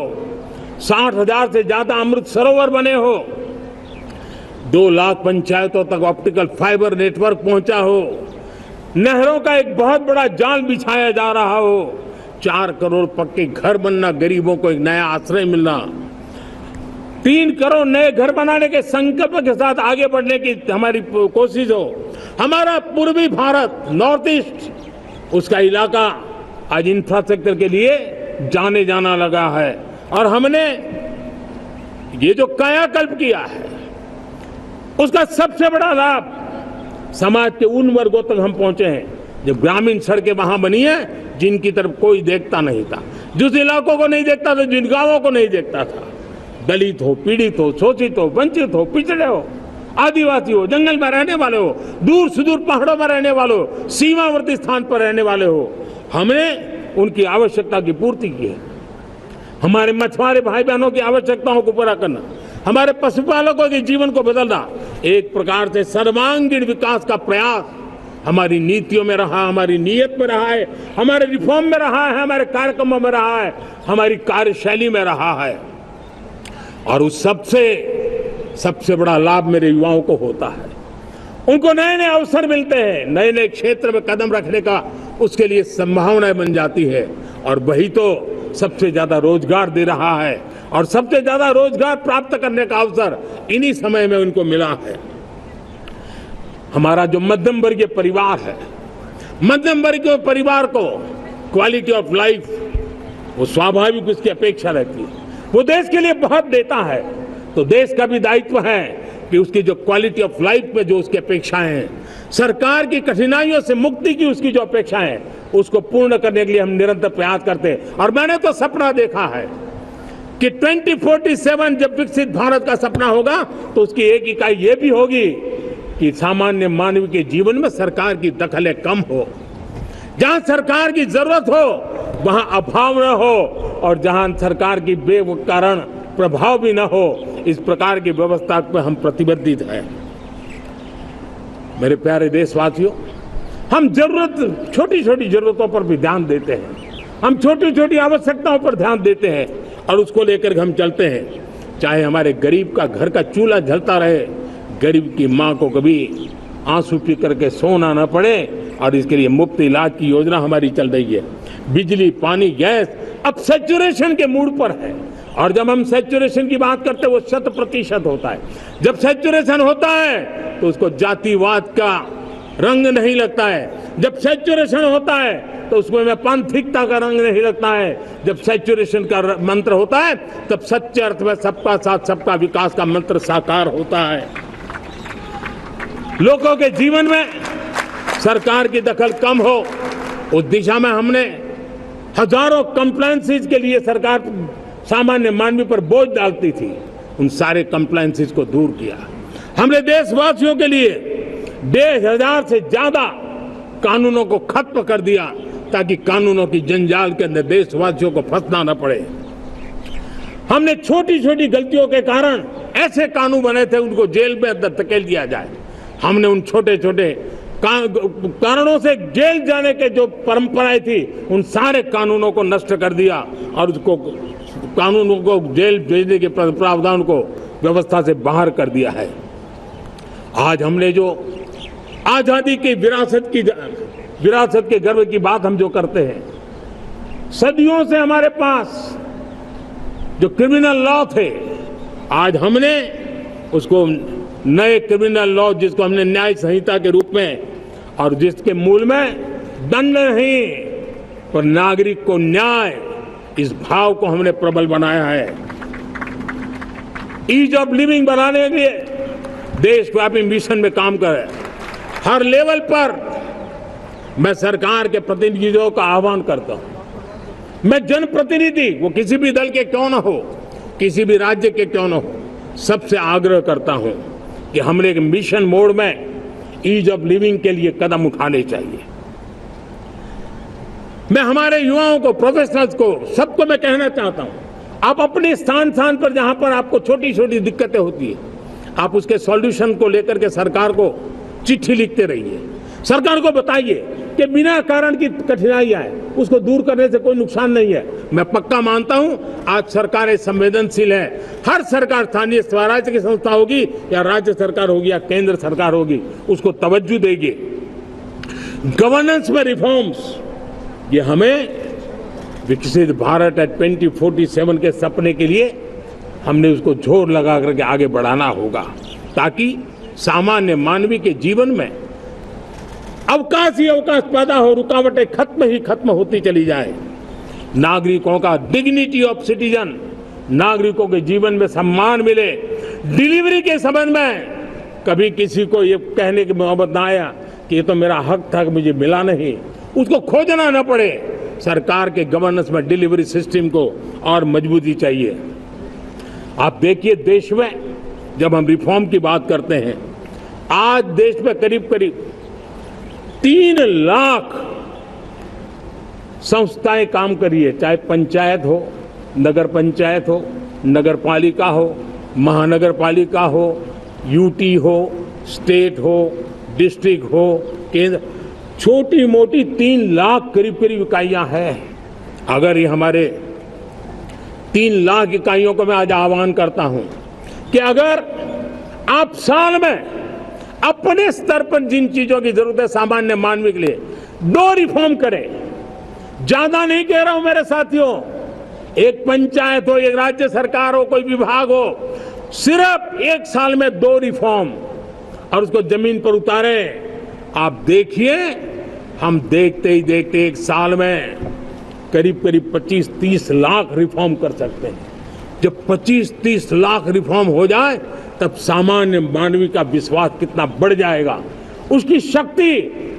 60,000 से ज्यादा अमृत सरोवर बने हो, 2 लाख पंचायतों तक ऑप्टिकल फाइबर नेटवर्क पहुंचा हो, नहरों का एक बहुत बड़ा जाल बिछाया जा रहा हो, 4 करोड़ पक्के घर बनना, गरीबों को एक नया आश्रय मिलना, 3 करोड़ नए घर बनाने के संकल्प के साथ आगे बढ़ने की हमारी कोशिश हो। हमारा पूर्वी भारत, नॉर्थ ईस्ट, उसका इलाका आज इंफ्रास्ट्रक्चर के लिए जाने जाना लगा है। और हमने ये जो कायाकल्प किया है, उसका सबसे बड़ा लाभ समाज के उन वर्गों तक हम पहुंचे हैं जो ग्रामीण सड़कें वहां बनी है जिनकी तरफ कोई देखता नहीं था, जिस इलाकों को नहीं देखता था, जिन गांवों को नहीं देखता था। दलित हो, पीड़ित हो, शोषित हो, वंचित हो, पिछड़े हो, आदिवासी हो, जंगल में रहने वाले हो, दूर सुदूर पहाड़ों में रहने वाले हो, सीमावर्ती स्थान पर रहने वाले हो, हमने उनकी आवश्यकता की पूर्ति की है। हमारे मछुआरे भाई बहनों की आवश्यकताओं को पूरा करना, हमारे पशुपालकों के जीवन को बदलना, एक प्रकार से सर्वांगीण विकास का प्रयास हमारी नीतियों में रहा, हमारी नीयत में रहा है, हमारे रिफॉर्म में रहा है, हमारे कार्यक्रमों में रहा है, हमारी कार्यशैली में रहा है। और उस सबसे बड़ा लाभ मेरे युवाओं को होता है। उनको नए नए अवसर मिलते हैं, नए नए क्षेत्र में कदम रखने का उसके लिए संभावनाएं बन जाती है, और वही तो सबसे ज्यादा रोजगार दे रहा है। और सबसे ज्यादा रोजगार प्राप्त करने का अवसर इन्हीं समय में उनको मिला है। हमारा जो मध्यम वर्गीय परिवार है, मध्यम वर्गीय परिवार को क्वालिटी ऑफ लाइफ वो स्वाभाविक उसकी अपेक्षा रहती है। वो देश के लिए बहुत देता है, तो देश का भी दायित्व है कि उसकी जो क्वालिटी ऑफ लाइफ में जो उसकी अपेक्षाएं हैं, सरकार की कठिनाइयों से मुक्ति की उसकी जो अपेक्षाएं हैं, उसको पूर्ण करने के लिए हम निरंतर प्रयास करते हैं। और मैंने तो सपना देखा है कि 2047 जब विकसित भारत का सपना होगा तो उसकी एक इकाई ये भी होगी कि सामान्य मानव के जीवन में सरकार की दखलें कम हो, जहां सरकार की जरूरत हो वहां अभाव न हो, और जहां सरकार की बेकारण प्रभाव भी न हो, इस प्रकार की व्यवस्था पर हम प्रतिबद्ध हैं। मेरे प्यारे देशवासियों, हम छोटी छोटी जरूरतों पर भी ध्यान देते हैं, हम छोटी छोटी आवश्यकताओं पर ध्यान देते हैं और उसको लेकर हम चलते हैं। चाहे हमारे गरीब का घर का चूल्हा जलता रहे, गरीब की माँ को कभी आंसू पी करके सोना न पड़े, और इसके लिए मुफ्त इलाज की योजना हमारी चल रही है। बिजली, पानी, गैस अब सैचुरेशन के मूड पर है, और जब हम सैचुरेशन की बात करते हैं वो 100% होता है। जब सैचुरेशन होता है तो उसको जातिवाद का रंग नहीं लगता है। जब सैचुरेशन होता है तो उसमें पांथिकता का रंग नहीं लगता है। जब सैचुरेशन का मंत्र होता है तब सच्चे अर्थ में सबका साथ सबका विकास का मंत्र साकार होता है। लोगों के जीवन में सरकार की दखल कम हो, उस दिशा में हमने हजारों कंप्लायंसेस के लिए सरकार सामान्य मानवी पर बोझ डालती थी, उन सारे कंप्लायंसेस को दूर किया। हमने देशवासियों के लिए 1,500 से ज्यादा कानूनों को खत्म कर दिया ताकि कानूनों की जंजाल के अंदर देशवासियों को फंसना न पड़े। हमने छोटी छोटी गलतियों के कारण ऐसे कानून बने थे उनको जेल में अंदर धकेल दिया जाए। हमने उन छोटे छोटे कारणों से जेल जाने के जो परंपराएं थी उन सारे कानूनों को नष्ट कर दिया और उसको कानूनों को जेल भेजने के प्रावधान को व्यवस्था से बाहर कर दिया है। आज हमने जो आजादी की विरासत के गर्व की बात हम जो करते हैं, सदियों से हमारे पास जो क्रिमिनल लॉ थे, आज हमने उसको नए क्रिमिनल लॉ जिसको हमने न्याय संहिता के रूप में, और जिसके मूल में दंड नहीं पर नागरिक को न्याय, इस भाव को हमने प्रबल बनाया है। ईज ऑफ लिविंग बनाने के लिए देशव्यापी मिशन में काम कर रहे हैं। हर लेवल पर मैं सरकार के प्रतिनिधियों का आह्वान करता हूं। मैं जनप्रतिनिधि, वो किसी भी दल के क्यों न हो, किसी भी राज्य के क्यों न हो, सबसे आग्रह करता हूं कि हमने एक मिशन मोड में ईज ऑफ लिविंग के लिए कदम उठाने चाहिए। मैं हमारे युवाओं को, प्रोफेशनल्स को, सबको मैं कहना चाहता हूं, आप अपने स्थान पर जहां पर आपको छोटी छोटी दिक्कतें होती है, आप उसके सॉल्यूशन को लेकर के सरकार को चिट्ठी लिखते रहिए। सरकार को बताइए कि बिना कारण की कठिनाई आए उसको दूर करने से कोई नुकसान नहीं है। मैं पक्का मानता हूं आज सरकारें संवेदनशील है। हर सरकार, स्थानीय स्वराज्य की संस्था होगी या राज्य सरकार होगी या केंद्र सरकार होगी, उसको तवज्जो देगी। गवर्नेंस में रिफॉर्म्स, ये हमें विकसित भारत 2047 के सपने के लिए हमने उसको जोर लगा करके आगे बढ़ाना होगा, ताकि सामान्य मानवी के जीवन में अवकाश ही अवकाश पैदा हो, रुकावटें खत्म होती चली जाए। नागरिकों का डिग्निटी ऑफ सिटीजन, नागरिकों के जीवन में सम्मान मिले। डिलीवरी के संबंध में कभी किसी को ये कहने की मोहब्बत ना आया कि ये तो मेरा हक था कि मुझे मिला नहीं, उसको खोजना न पड़े। सरकार के गवर्नेंस में डिलीवरी सिस्टम को और मजबूती चाहिए। आप देखिए, देश में जब हम रिफॉर्म की बात करते हैं, आज देश में करीब करीब 3 लाख संस्थाएं काम कर रही है, चाहे पंचायत हो, नगर पंचायत हो, नगर पालिका हो, महानगर पालिका हो, यूटी हो, स्टेट हो, डिस्ट्रिक्ट हो, केंद्र, छोटी मोटी 3 लाख करीब करीब इकाइयां हैं। अगर ये हमारे 3 लाख इकाइयों को मैं आज आह्वान करता हूं कि अगर आप साल में अपने स्तर पर जिन चीजों की जरूरत है सामान्य मानवी के लिए 2 रिफॉर्म करें। ज्यादा नहीं कह रहा हूं मेरे साथियों, एक पंचायत हो, एक राज्य सरकार हो, कोई विभाग हो, सिर्फ 1 साल में 2 रिफॉर्म और उसको जमीन पर उतारें। आप देखिए, हम देखते ही देखते 1 साल में करीब करीब 25-30 लाख रिफॉर्म कर सकते हैं। जब 25-30 लाख रिफॉर्म हो जाए तब सामान्य मानवी का विश्वास कितना बढ़ जाएगा, उसकी शक्ति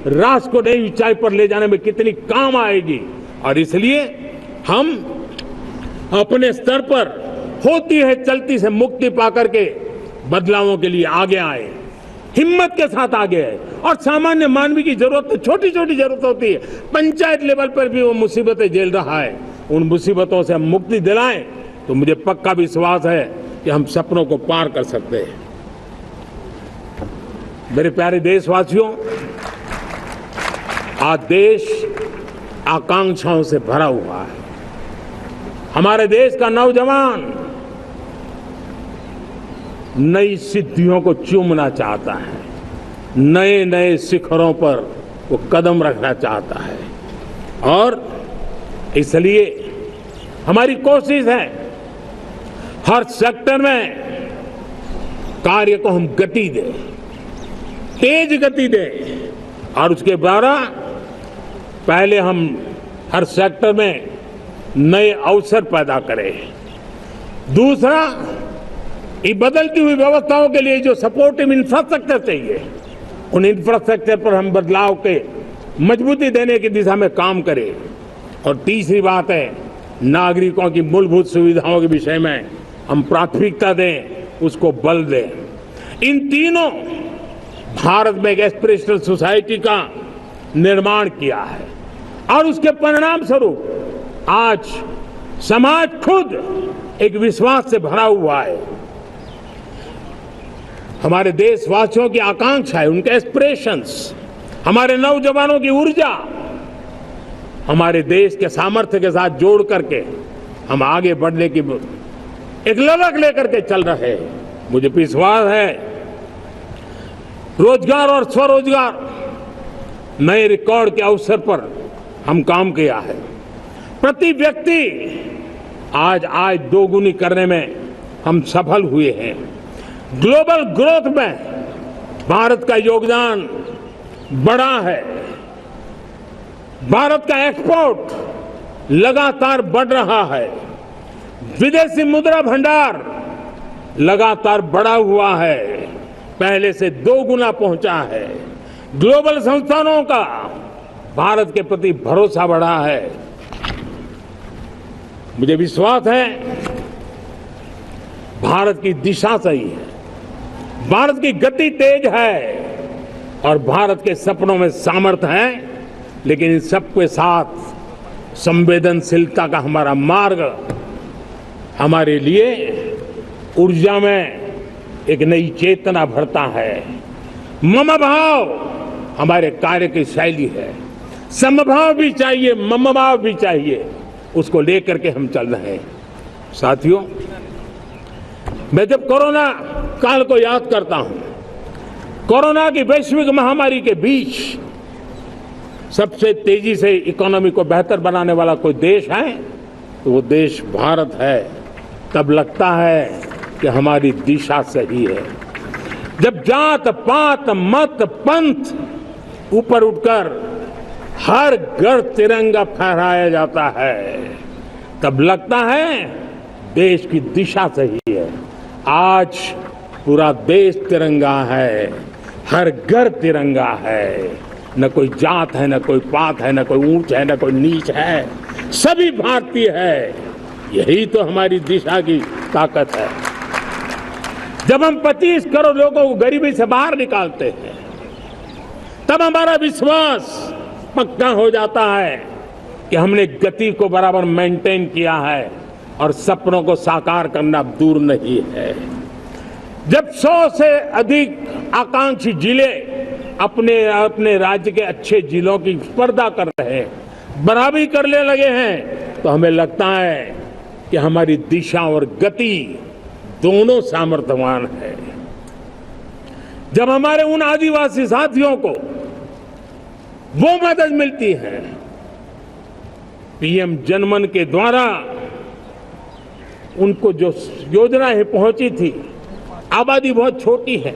राष्ट्र को नई ऊंचाई पर ले जाने में कितनी काम आएगी। और इसलिए हम अपने स्तर पर होती है चलती से मुक्ति पाकर के बदलावों के लिए आगे आए, हिम्मत के साथ आगे आए। और सामान्य मानवी की जरूरत, छोटी छोटी जरूरत होती है, पंचायत लेवल पर भी वो मुसीबतें झेल रहा है, उन मुसीबतों से हम मुक्ति दिलाएं तो मुझे पक्का विश्वास है कि हम सपनों को पार कर सकते हैं। मेरे प्यारे देशवासियों, आज देश आकांक्षाओं से भरा हुआ है। हमारे देश का नौजवान नई सिद्धियों को चूमना चाहता है, नए नए शिखरों पर वो कदम रखना चाहता है। और इसलिए हमारी कोशिश है हर सेक्टर में कार्य को हम गति दें, तेज गति दें। और उसके द्वारा पहले हम हर सेक्टर में नए अवसर पैदा करें। दूसरा, ये बदलती हुई व्यवस्थाओं के लिए जो सपोर्टिव इंफ्रास्ट्रक्चर चाहिए, उन इंफ्रास्ट्रक्चर पर हम बदलाव के मजबूती देने की दिशा में काम करें। और तीसरी बात है, नागरिकों की मूलभूत सुविधाओं के विषय में हम प्राथमिकता दें, उसको बल दें। इन तीनों भारत में एक एस्पिरेशनल सोसाइटी का निर्माण किया है और उसके परिणाम स्वरूप आज समाज खुद एक विश्वास से भरा हुआ है। हमारे देशवासियों की आकांक्षा है, उनके एस्पिरेशंस, हमारे नौजवानों की ऊर्जा हमारे देश के सामर्थ्य के साथ जोड़ करके हम आगे बढ़ने की एक ललक लेकर के चल रहे हैं। मुझे विश्वास है रोजगार और स्वरोजगार नए रिकॉर्ड के अवसर पर हम काम किया है। प्रति व्यक्ति आज आय दोगुनी करने में हम सफल हुए हैं। ग्लोबल ग्रोथ में भारत का योगदान बड़ा है। भारत का एक्सपोर्ट लगातार बढ़ रहा है। विदेशी मुद्रा भंडार लगातार बढ़ा हुआ है, पहले से 2 गुना पहुंचा है। ग्लोबल संस्थानों का भारत के प्रति भरोसा बढ़ा है। मुझे विश्वास है भारत की दिशा सही है, भारत की गति तेज है और भारत के सपनों में सामर्थ्य है। लेकिन इन सबके साथ संवेदनशीलता का हमारा मार्ग हमारे लिए ऊर्जा में एक नई चेतना भरता है। मम भाव हमारे कार्य की शैली है। समभाव भी चाहिए, मम भाव भी चाहिए, उसको लेकर के हम चल रहे हैं। साथियों, मैं जब कोरोना काल को याद करता हूं, कोरोना की वैश्विक महामारी के बीच सबसे तेजी से इकोनॉमी को बेहतर बनाने वाला कोई देश है तो वो देश भारत है। तब लगता है कि हमारी दिशा सही है। जब जात पात मत पंथ ऊपर उठकर हर घर तिरंगा फहराया जाता है, तब लगता है देश की दिशा सही है। आज पूरा देश तिरंगा है, हर घर तिरंगा है, न कोई जात है, न कोई पात है, न कोई ऊंच है, न कोई नीच है, सभी भारतीय है। यही तो हमारी दिशा की ताकत है। जब हम 25 करोड़ लोगों को गरीबी से बाहर निकालते हैं, तब हमारा विश्वास पक्का हो जाता है कि हमने गति को बराबर मेंटेन किया है और सपनों को साकार करना दूर नहीं है। जब 100 से अधिक आकांक्षी जिले अपने अपने राज्य के अच्छे जिलों की स्पर्धा कर रहे हैं, बराबरी करने लगे हैं, तो हमें लगता है कि हमारी दिशा और गति दोनों सामर्थ्यवान है। जब हमारे उन आदिवासी साथियों को वो मदद मिलती है, पीएम जनमन के द्वारा उनको जो योजनाएं पहुंची थी, आबादी बहुत छोटी है,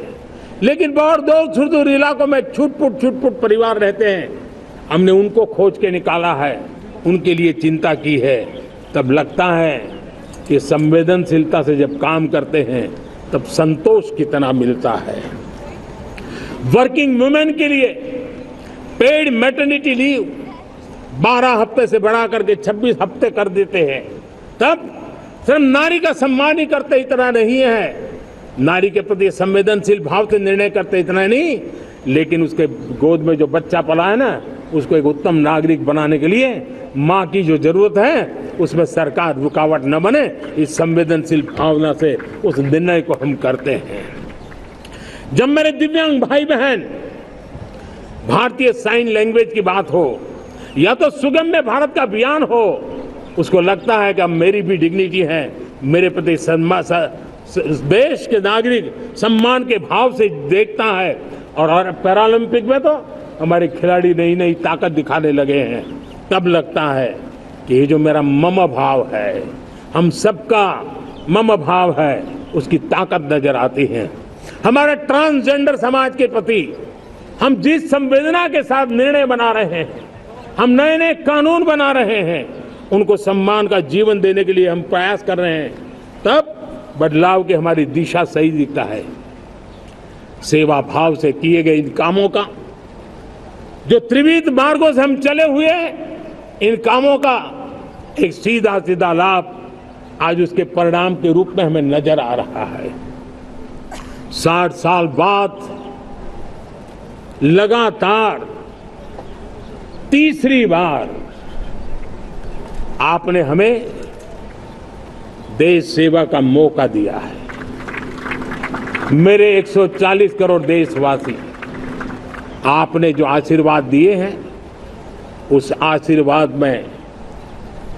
लेकिन बहुत दूर सुदूर इलाकों में छुटपुट परिवार रहते हैं, हमने उनको खोज के निकाला है, उनके लिए चिंता की है। तब लगता है कि संवेदनशीलता से जब काम करते हैं तब संतोष कितना मिलता है। वर्किंग वुमेन के लिए पेड मैटरनिटी लीव 12 हफ्ते से बढ़ा करके 26 हफ्ते कर देते हैं। तब सिर्फ नारी का सम्मान ही करते इतना नहीं है, नारी के प्रति संवेदनशील भाव से निर्णय करते इतना नहीं, लेकिन उसके गोद में जो बच्चा पला है ना, उसको एक उत्तम नागरिक बनाने के लिए माँ की जो जरूरत है उसमें सरकार रुकावट न बने, इस संवेदनशील भावना से उस निर्णय को हम करते हैं। जब मेरे दिव्यांग भाई बहन भारतीय साइन लैंग्वेज की बात हो या तो सुगम्य भारत का अभियान हो, उसको लगता है कि अब मेरी भी डिग्निटी है, मेरे प्रति देश के नागरिक सम्मान के भाव से देखता है। और पैरालंपिक में तो हमारे खिलाड़ी नई नई ताकत दिखाने लगे हैं, तब लगता है कि ये जो मेरा मम भाव है, हम सबका मम भाव है, उसकी ताकत नजर आती है। हमारे ट्रांसजेंडर समाज के प्रति हम जिस संवेदना के साथ निर्णय बना रहे हैं, हम नए नए कानून बना रहे हैं, उनको सम्मान का जीवन देने के लिए हम प्रयास कर रहे हैं, तब बदलाव की हमारी दिशा सही दिखता है। सेवा भाव से किए गए इन कामों का, जो त्रिविध मार्गों से हम चले हुए, इन कामों का एक सीधा सीधा लाभ आज उसके परिणाम के रूप में हमें नजर आ रहा है। 60 साल बाद लगातार तीसरी बार आपने हमें देश सेवा का मौका दिया है। मेरे 140 करोड़ देशवासी, आपने जो आशीर्वाद दिए हैं, उस आशीर्वाद में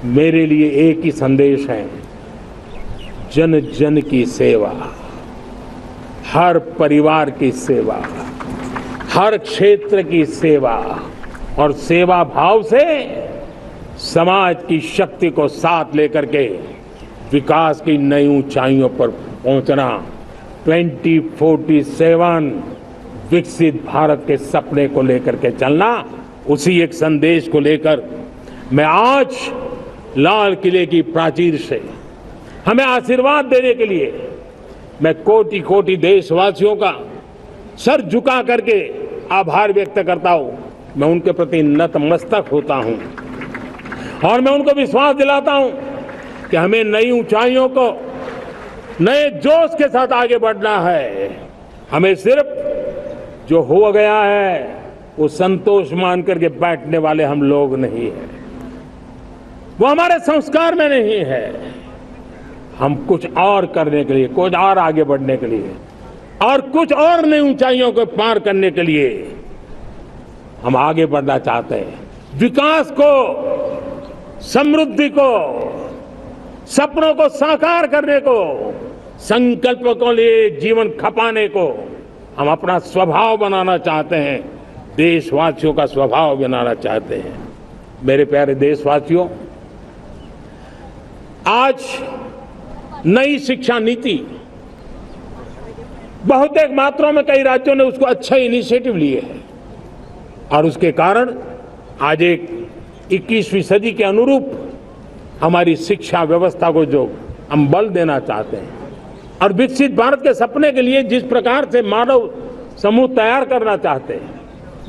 मेरे लिए एक ही संदेश है, जन जन की सेवा, हर परिवार की सेवा, हर क्षेत्र की सेवा, और सेवा भाव से समाज की शक्ति को साथ लेकर के विकास की नई ऊंचाइयों पर पहुंचना। 2047 विकसित भारत के सपने को लेकर के चलना, उसी एक संदेश को लेकर मैं आज लाल किले की प्राचीर से हमें आशीर्वाद देने के लिए मैं कोटि कोटि देशवासियों का सर झुका करके आभार व्यक्त करता हूं। मैं उनके प्रति नतमस्तक होता हूं और मैं उनको विश्वास दिलाता हूं कि हमें नई ऊंचाइयों को नए जोश के साथ आगे बढ़ना है। हमें सिर्फ जो हो गया है वो संतोष मान करके बैठने वाले हम लोग नहीं हैं, वो हमारे संस्कार में नहीं है। हम कुछ और करने के लिए, कुछ और आगे बढ़ने के लिए और कुछ और नई ऊंचाइयों को पार करने के लिए हम आगे बढ़ना चाहते हैं। विकास को, समृद्धि को, सपनों को साकार करने को, संकल्प को लिए जीवन खपाने को हम अपना स्वभाव बनाना चाहते हैं, देशवासियों का स्वभाव बनाना चाहते हैं। मेरे प्यारे देशवासियों, आज नई शिक्षा नीति बहुतेक मात्राओं में कई राज्यों ने उसको अच्छा इनिशिएटिव लिए है और उसके कारण आज एक 21वीं सदी के अनुरूप हमारी शिक्षा व्यवस्था को जो हम बल देना चाहते हैं, और विकसित भारत के सपने के लिए जिस प्रकार से मानव समूह तैयार करना चाहते हैं,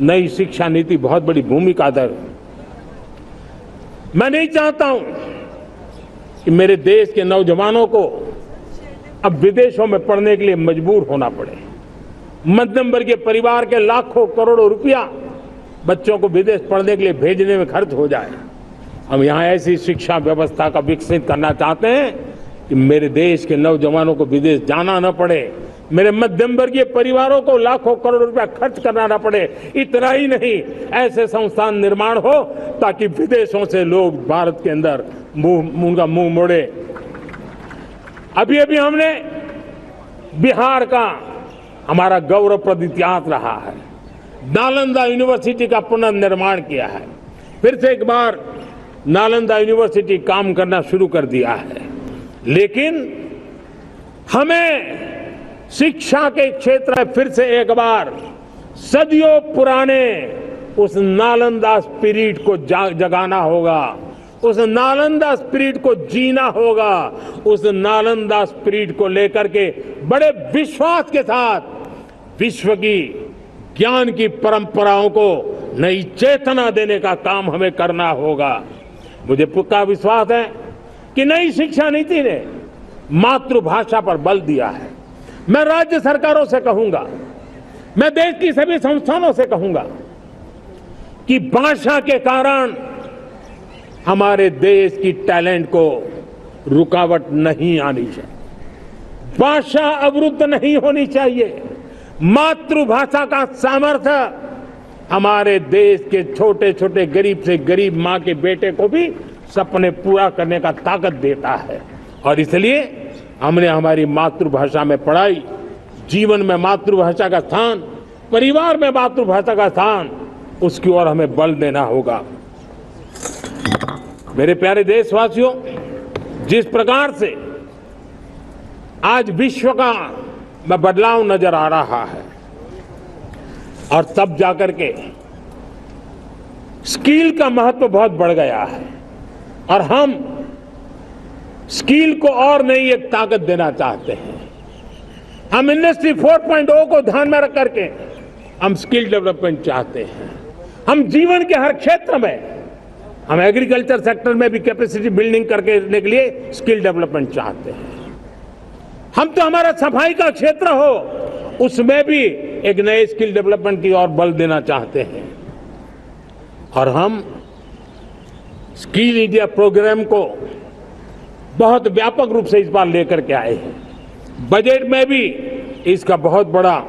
नई शिक्षा नीति बहुत बड़ी भूमिका अदा। मैं नहीं चाहता हूं कि मेरे देश के नौजवानों को अब विदेशों में पढ़ने के लिए मजबूर होना पड़े। मध्यम वर्गीय परिवार के लाखों करोड़ों रुपया बच्चों को विदेश पढ़ने के लिए भेजने में खर्च हो जाए। हम यहाँ ऐसी शिक्षा व्यवस्था का विकसित करना चाहते हैं कि मेरे देश के नौजवानों को विदेश जाना न पड़े, मेरे मध्यम वर्गीय परिवारों को लाखों करोड़ रुपया खर्च करना न पड़े। इतना ही नहीं, ऐसे संस्थान निर्माण हो ताकि विदेशों से लोग भारत के अंदर उनका मुंह मोड़े। अभी अभी हमने बिहार का हमारा गौरवप्रद इतिहास रहा है, नालंदा यूनिवर्सिटी का पुनर्निर्माण किया है। फिर से एक बार नालंदा यूनिवर्सिटी काम करना शुरू कर दिया है, लेकिन हमें शिक्षा के क्षेत्र में फिर से एक बार सदियों पुराने उस नालंदा स्पिरिट को जगाना होगा, उस नालंदा स्पिरिट को जीना होगा, उस नालंदा स्पिरिट को लेकर के बड़े विश्वास के साथ विश्व की ज्ञान की परंपराओं को नई चेतना देने का काम हमें करना होगा। मुझे पक्का विश्वास है कि नई शिक्षा नीति ने मातृभाषा पर बल दिया है। मैं राज्य सरकारों से कहूंगा, मैं देश की सभी संस्थानों से कहूंगा कि भाषा के कारण हमारे देश की टैलेंट को रुकावट नहीं आनी चाहिए, भाषा अवरुद्ध नहीं होनी चाहिए। मातृभाषा का सामर्थ्य हमारे देश के छोटे छोटे गरीब से गरीब मां के बेटे को भी सपने पूरा करने का ताकत देता है। और इसलिए हमने हमारी मातृभाषा में पढ़ाई, जीवन में मातृभाषा का स्थान, परिवार में मातृभाषा का स्थान, उसकी ओर हमें बल देना होगा। मेरे प्यारे देशवासियों, जिस प्रकार से आज विश्व का बदलाव नजर आ रहा है और तब जाकर के स्किल का महत्व बहुत बढ़ गया है और हम स्किल को और नई एक ताकत देना चाहते हैं। हम इंडस्ट्री 4.0 को ध्यान में रख करके हम स्किल डेवलपमेंट चाहते हैं। हम जीवन के हर क्षेत्र में, हम एग्रीकल्चर सेक्टर में भी कैपेसिटी बिल्डिंग करने के लिए स्किल डेवलपमेंट चाहते हैं। हम तो हमारा सफाई का क्षेत्र हो, उसमें भी एक नए स्किल डेवलपमेंट की ओर बल देना चाहते हैं। और हम स्किल इंडिया प्रोग्राम को बहुत व्यापक रूप से इस बार लेकर के आए हैं। बजट में भी इसका बहुत बड़ा,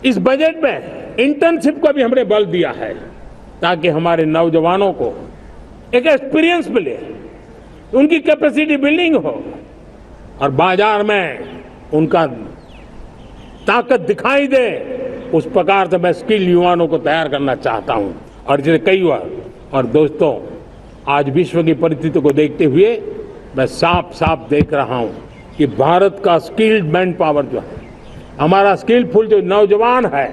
इस बजट में इंटर्नशिप को भी हमने बल दिया है ताकि हमारे नौजवानों को एक एक्सपीरियंस मिले, उनकी कैपेसिटी बिल्डिंग हो और बाजार में उनका ताकत दिखाई दे। उस प्रकार से मैं स्किल युवाओं को तैयार करना चाहता हूं। और इसलिए कई बार, और दोस्तों, आज विश्व की परिस्थिति को देखते हुए मैं साफ साफ देख रहा हूं कि भारत का स्किल्ड मैन पावर जो है, हमारा स्किलफुल जो नौजवान है,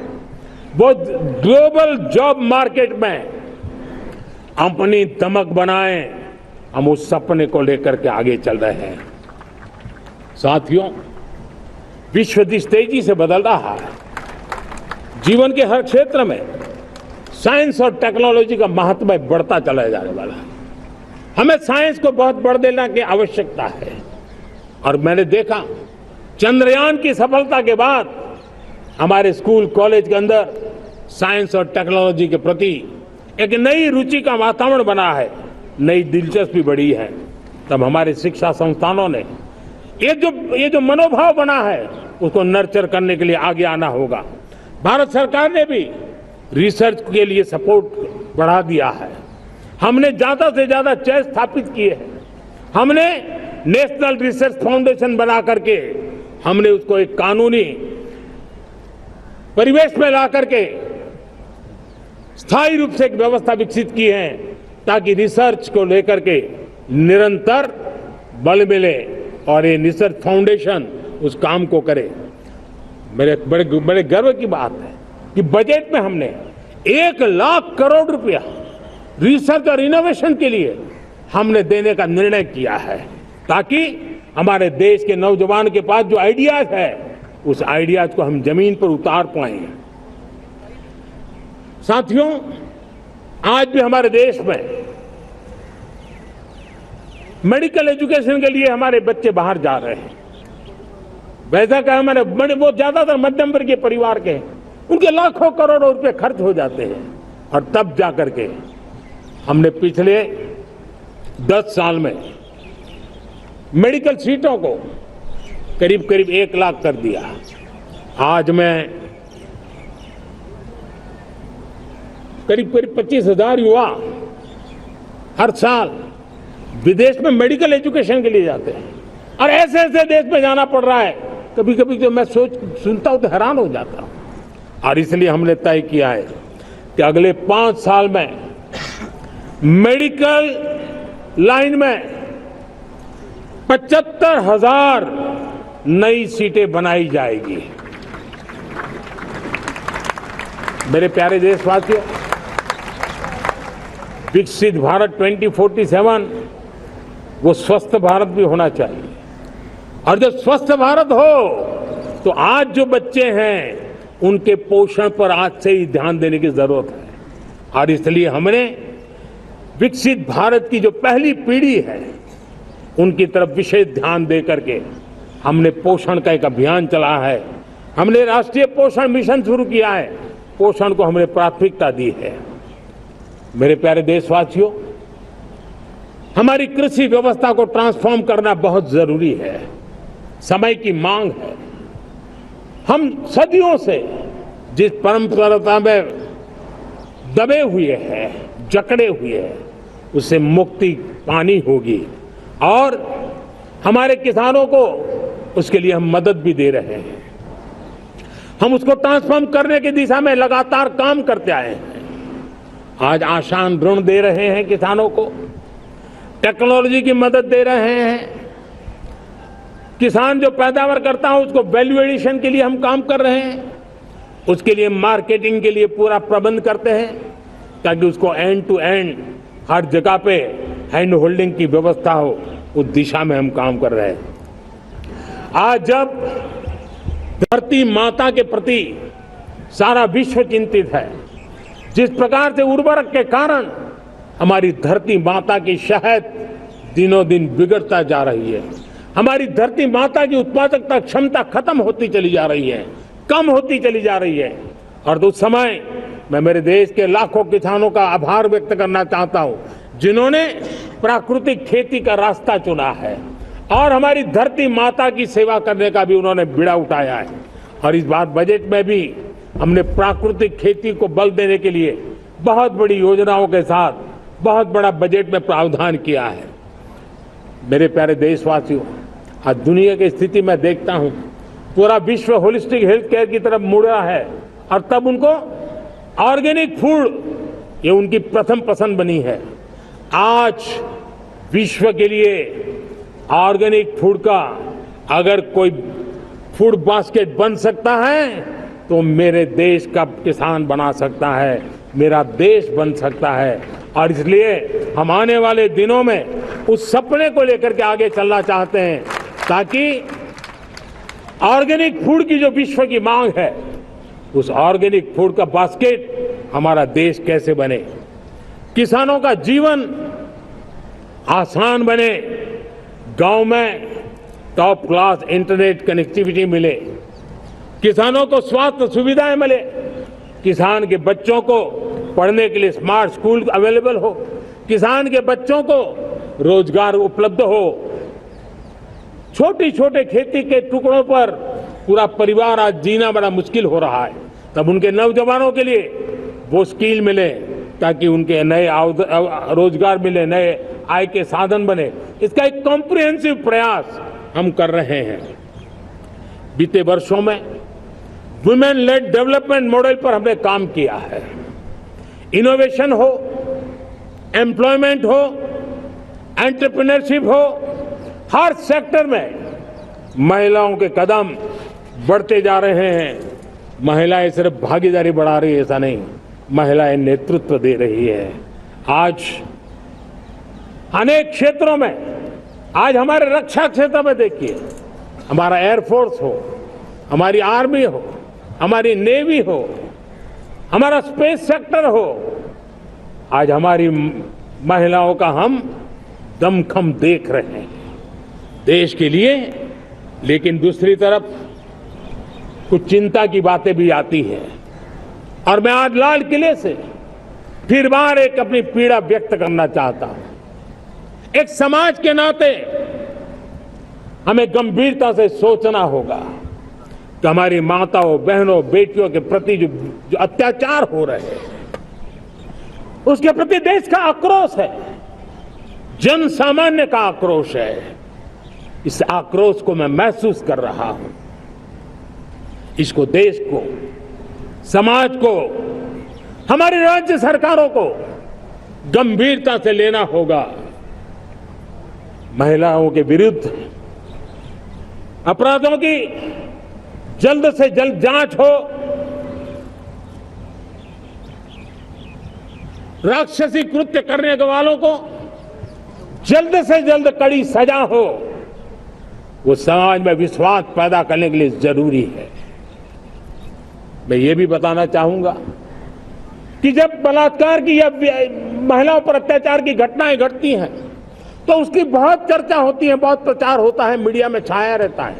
वो ग्लोबल जॉब मार्केट में अपनी दमक बनाए। हम उस सपने को लेकर के आगे चल रहे हैं। साथियों, विश्व जिस तेजी से बदल रहा है, जीवन के हर क्षेत्र में साइंस और टेक्नोलॉजी का महत्व बढ़ता चला जाने वाला है। हमें साइंस को बहुत बढ़ देना की आवश्यकता है। और मैंने देखा चंद्रयान की सफलता के बाद हमारे स्कूल कॉलेज के अंदर साइंस और टेक्नोलॉजी के प्रति एक नई रुचि का वातावरण बना है, नई दिलचस्पी बढ़ी है। तब हमारे शिक्षा संस्थानों ने ये जो मनोभाव बना है उसको नर्चर करने के लिए आगे आना होगा। भारत सरकार ने भी रिसर्च के लिए सपोर्ट बढ़ा दिया है। हमने ज्यादा से ज्यादा चेयर स्थापित किए हैं। हमने नेशनल रिसर्च फाउंडेशन बना करके हमने उसको एक कानूनी परिवेश में ला करके स्थायी रूप से एक व्यवस्था विकसित की है ताकि रिसर्च को लेकर के निरंतर बल मिले और ये रिसर्च फाउंडेशन उस काम को करे। मेरे बड़े गर्व की बात है कि बजट में हमने 1 लाख करोड़ रुपया रिसर्च और इनोवेशन के लिए हमने देने का निर्णय किया है ताकि हमारे देश के नौजवान के पास जो आइडियाज है उस आइडियाज को हम जमीन पर उतार पाए। साथियों, आज भी हमारे देश में मेडिकल एजुकेशन के लिए हमारे बच्चे बाहर जा रहे हैं। वैसा क्या हमारे वो ज्यादातर मध्यम वर्गीय परिवार के हैं, उनके लाखों करोड़ों रुपए खर्च हो जाते हैं और तब जाकर के हमने पिछले 10 साल में मेडिकल सीटों को करीब करीब 1 लाख कर दिया। आज मैं करीब करीब 25,000 युवा हर साल विदेश में मेडिकल एजुकेशन के लिए जाते हैं और ऐसे ऐसे देश में जाना पड़ रहा है, कभी कभी तो मैं सुनता हूं तो हैरान हो जाता हूं। और इसलिए हमने तय किया है कि अगले 5 साल में मेडिकल लाइन में 75,000 नई सीटें बनाई जाएगी। मेरे प्यारे देशवासियों, विकसित भारत 2047 वो स्वस्थ भारत भी होना चाहिए। और जब स्वस्थ भारत हो तो आज जो बच्चे हैं उनके पोषण पर आज से ही ध्यान देने की जरूरत है। और इसलिए हमने विकसित भारत की जो पहली पीढ़ी है उनकी तरफ विशेष ध्यान दे करके हमने पोषण का एक अभियान चला है। हमने राष्ट्रीय पोषण मिशन शुरू किया है। पोषण को हमने प्राथमिकता दी है। मेरे प्यारे देशवासियों, हमारी कृषि व्यवस्था को ट्रांसफॉर्म करना बहुत जरूरी है, समय की मांग है। हम सदियों से जिस परंपरा में दबे हुए हैं, जकड़े हुए हैं, उससे मुक्ति पानी होगी और हमारे किसानों को उसके लिए हम मदद भी दे रहे हैं। हम उसको ट्रांसफॉर्म करने की दिशा में लगातार काम करते आए हैं। आज आसान ऋण दे रहे हैं किसानों को, टेक्नोलॉजी की मदद दे रहे हैं। किसान जो पैदावार करता है उसको वैल्यू एडिशन के लिए हम काम कर रहे हैं। उसके लिए मार्केटिंग के लिए पूरा प्रबंध करते हैं ताकि उसको एंड टू एंड हर जगह पे हैंड होल्डिंग की व्यवस्था हो। उस दिशा में हम काम कर रहे हैं। आज जब धरती माता के प्रति सारा विश्व चिंतित है, जिस प्रकार से उर्वरक के कारण हमारी धरती माता की शहद दिनों दिन बिगड़ता जा रही है, हमारी धरती माता की उत्पादकता क्षमता खत्म होती चली जा रही है, कम होती चली जा रही है। और उस समय मैं मेरे देश के लाखों किसानों का आभार व्यक्त करना चाहता हूं जिन्होंने प्राकृतिक खेती का रास्ता चुना है और हमारी धरती माता की सेवा करने का भी उन्होंने बीड़ा उठाया है। और इस बार बजट में भी हमने प्राकृतिक खेती को बल देने के लिए बहुत बड़ी योजनाओं के साथ बहुत बड़ा बजट में प्रावधान किया है। मेरे प्यारे देशवासियों, आज दुनिया की स्थिति में देखता हूं पूरा विश्व होलिस्टिक हेल्थ केयर की तरफ मुड़ रहा है और तब उनको ऑर्गेनिक फूड ये उनकी प्रथम पसंद बनी है। आज विश्व के लिए ऑर्गेनिक फूड का अगर कोई फूड बास्केट बन सकता है तो मेरे देश का किसान बना सकता है, मेरा देश बन सकता है। और इसलिए हम आने वाले दिनों में उस सपने को लेकर के आगे चलना चाहते हैं ताकि ऑर्गेनिक फूड की जो विश्व की मांग है उस ऑर्गेनिक फूड का बास्केट हमारा देश कैसे बने, किसानों का जीवन आसान बने, गांव में टॉप क्लास इंटरनेट कनेक्टिविटी मिले, किसानों को स्वास्थ्य सुविधाएं मिले, किसान के बच्चों को पढ़ने के लिए स्मार्ट स्कूल अवेलेबल हो, किसान के बच्चों को रोजगार उपलब्ध हो। छोटी छोटे खेती के टुकड़ों पर पूरा परिवार आज जीना बड़ा मुश्किल हो रहा है, तब उनके नौजवानों के लिए वो स्किल मिले ताकि उनके नए रोजगार मिले, नए आय के साधन बने। इसका एक कॉम्प्रिहेंसिव प्रयास हम कर रहे हैं। बीते वर्षों में वुमेन लेड डेवलपमेंट मॉडल पर हमने काम किया है। इनोवेशन हो, एम्प्लॉयमेंट हो, एंटरप्रेन्योरशिप हो, हर सेक्टर में महिलाओं के कदम बढ़ते जा रहे हैं। महिलाएं सिर्फ भागीदारी बढ़ा रही है ऐसा नहीं, महिलाएं नेतृत्व दे रही है। आज अनेक क्षेत्रों में आज हमारे रक्षा क्षेत्र में देखिए, हमारा एयरफोर्स हो, हमारी आर्मी हो, हमारी नेवी हो, हमारा स्पेस सेक्टर हो, आज हमारी महिलाओं का हम दमखम देख रहे हैं देश के लिए। लेकिन दूसरी तरफ कुछ चिंता की बातें भी आती हैं और मैं आज लाल किले से फिर बार एक अपनी पीड़ा व्यक्त करना चाहता हूं। एक समाज के नाते हमें गंभीरता से सोचना होगा कि हमारी माताओं, बहनों, बेटियों के प्रति जो अत्याचार हो रहे हैं उसके प्रति देश का आक्रोश है, जन सामान्य का आक्रोश है। इस आक्रोश को मैं महसूस कर रहा हूं। इसको देश को, समाज को, हमारी राज्य सरकारों को गंभीरता से लेना होगा। महिलाओं के विरुद्ध अपराधों की जल्द से जल्द जांच हो, राक्षसी कृत्य करने वालों को जल्द से जल्द कड़ी सजा हो। वो समाज में विश्वास पैदा करने के लिए जरूरी है। मैं ये भी बताना चाहूंगा कि जब बलात्कार की या महिलाओं पर अत्याचार की घटनाएं घटती हैं तो उसकी बहुत चर्चा होती है, बहुत प्रचार होता है, मीडिया में छाया रहता है।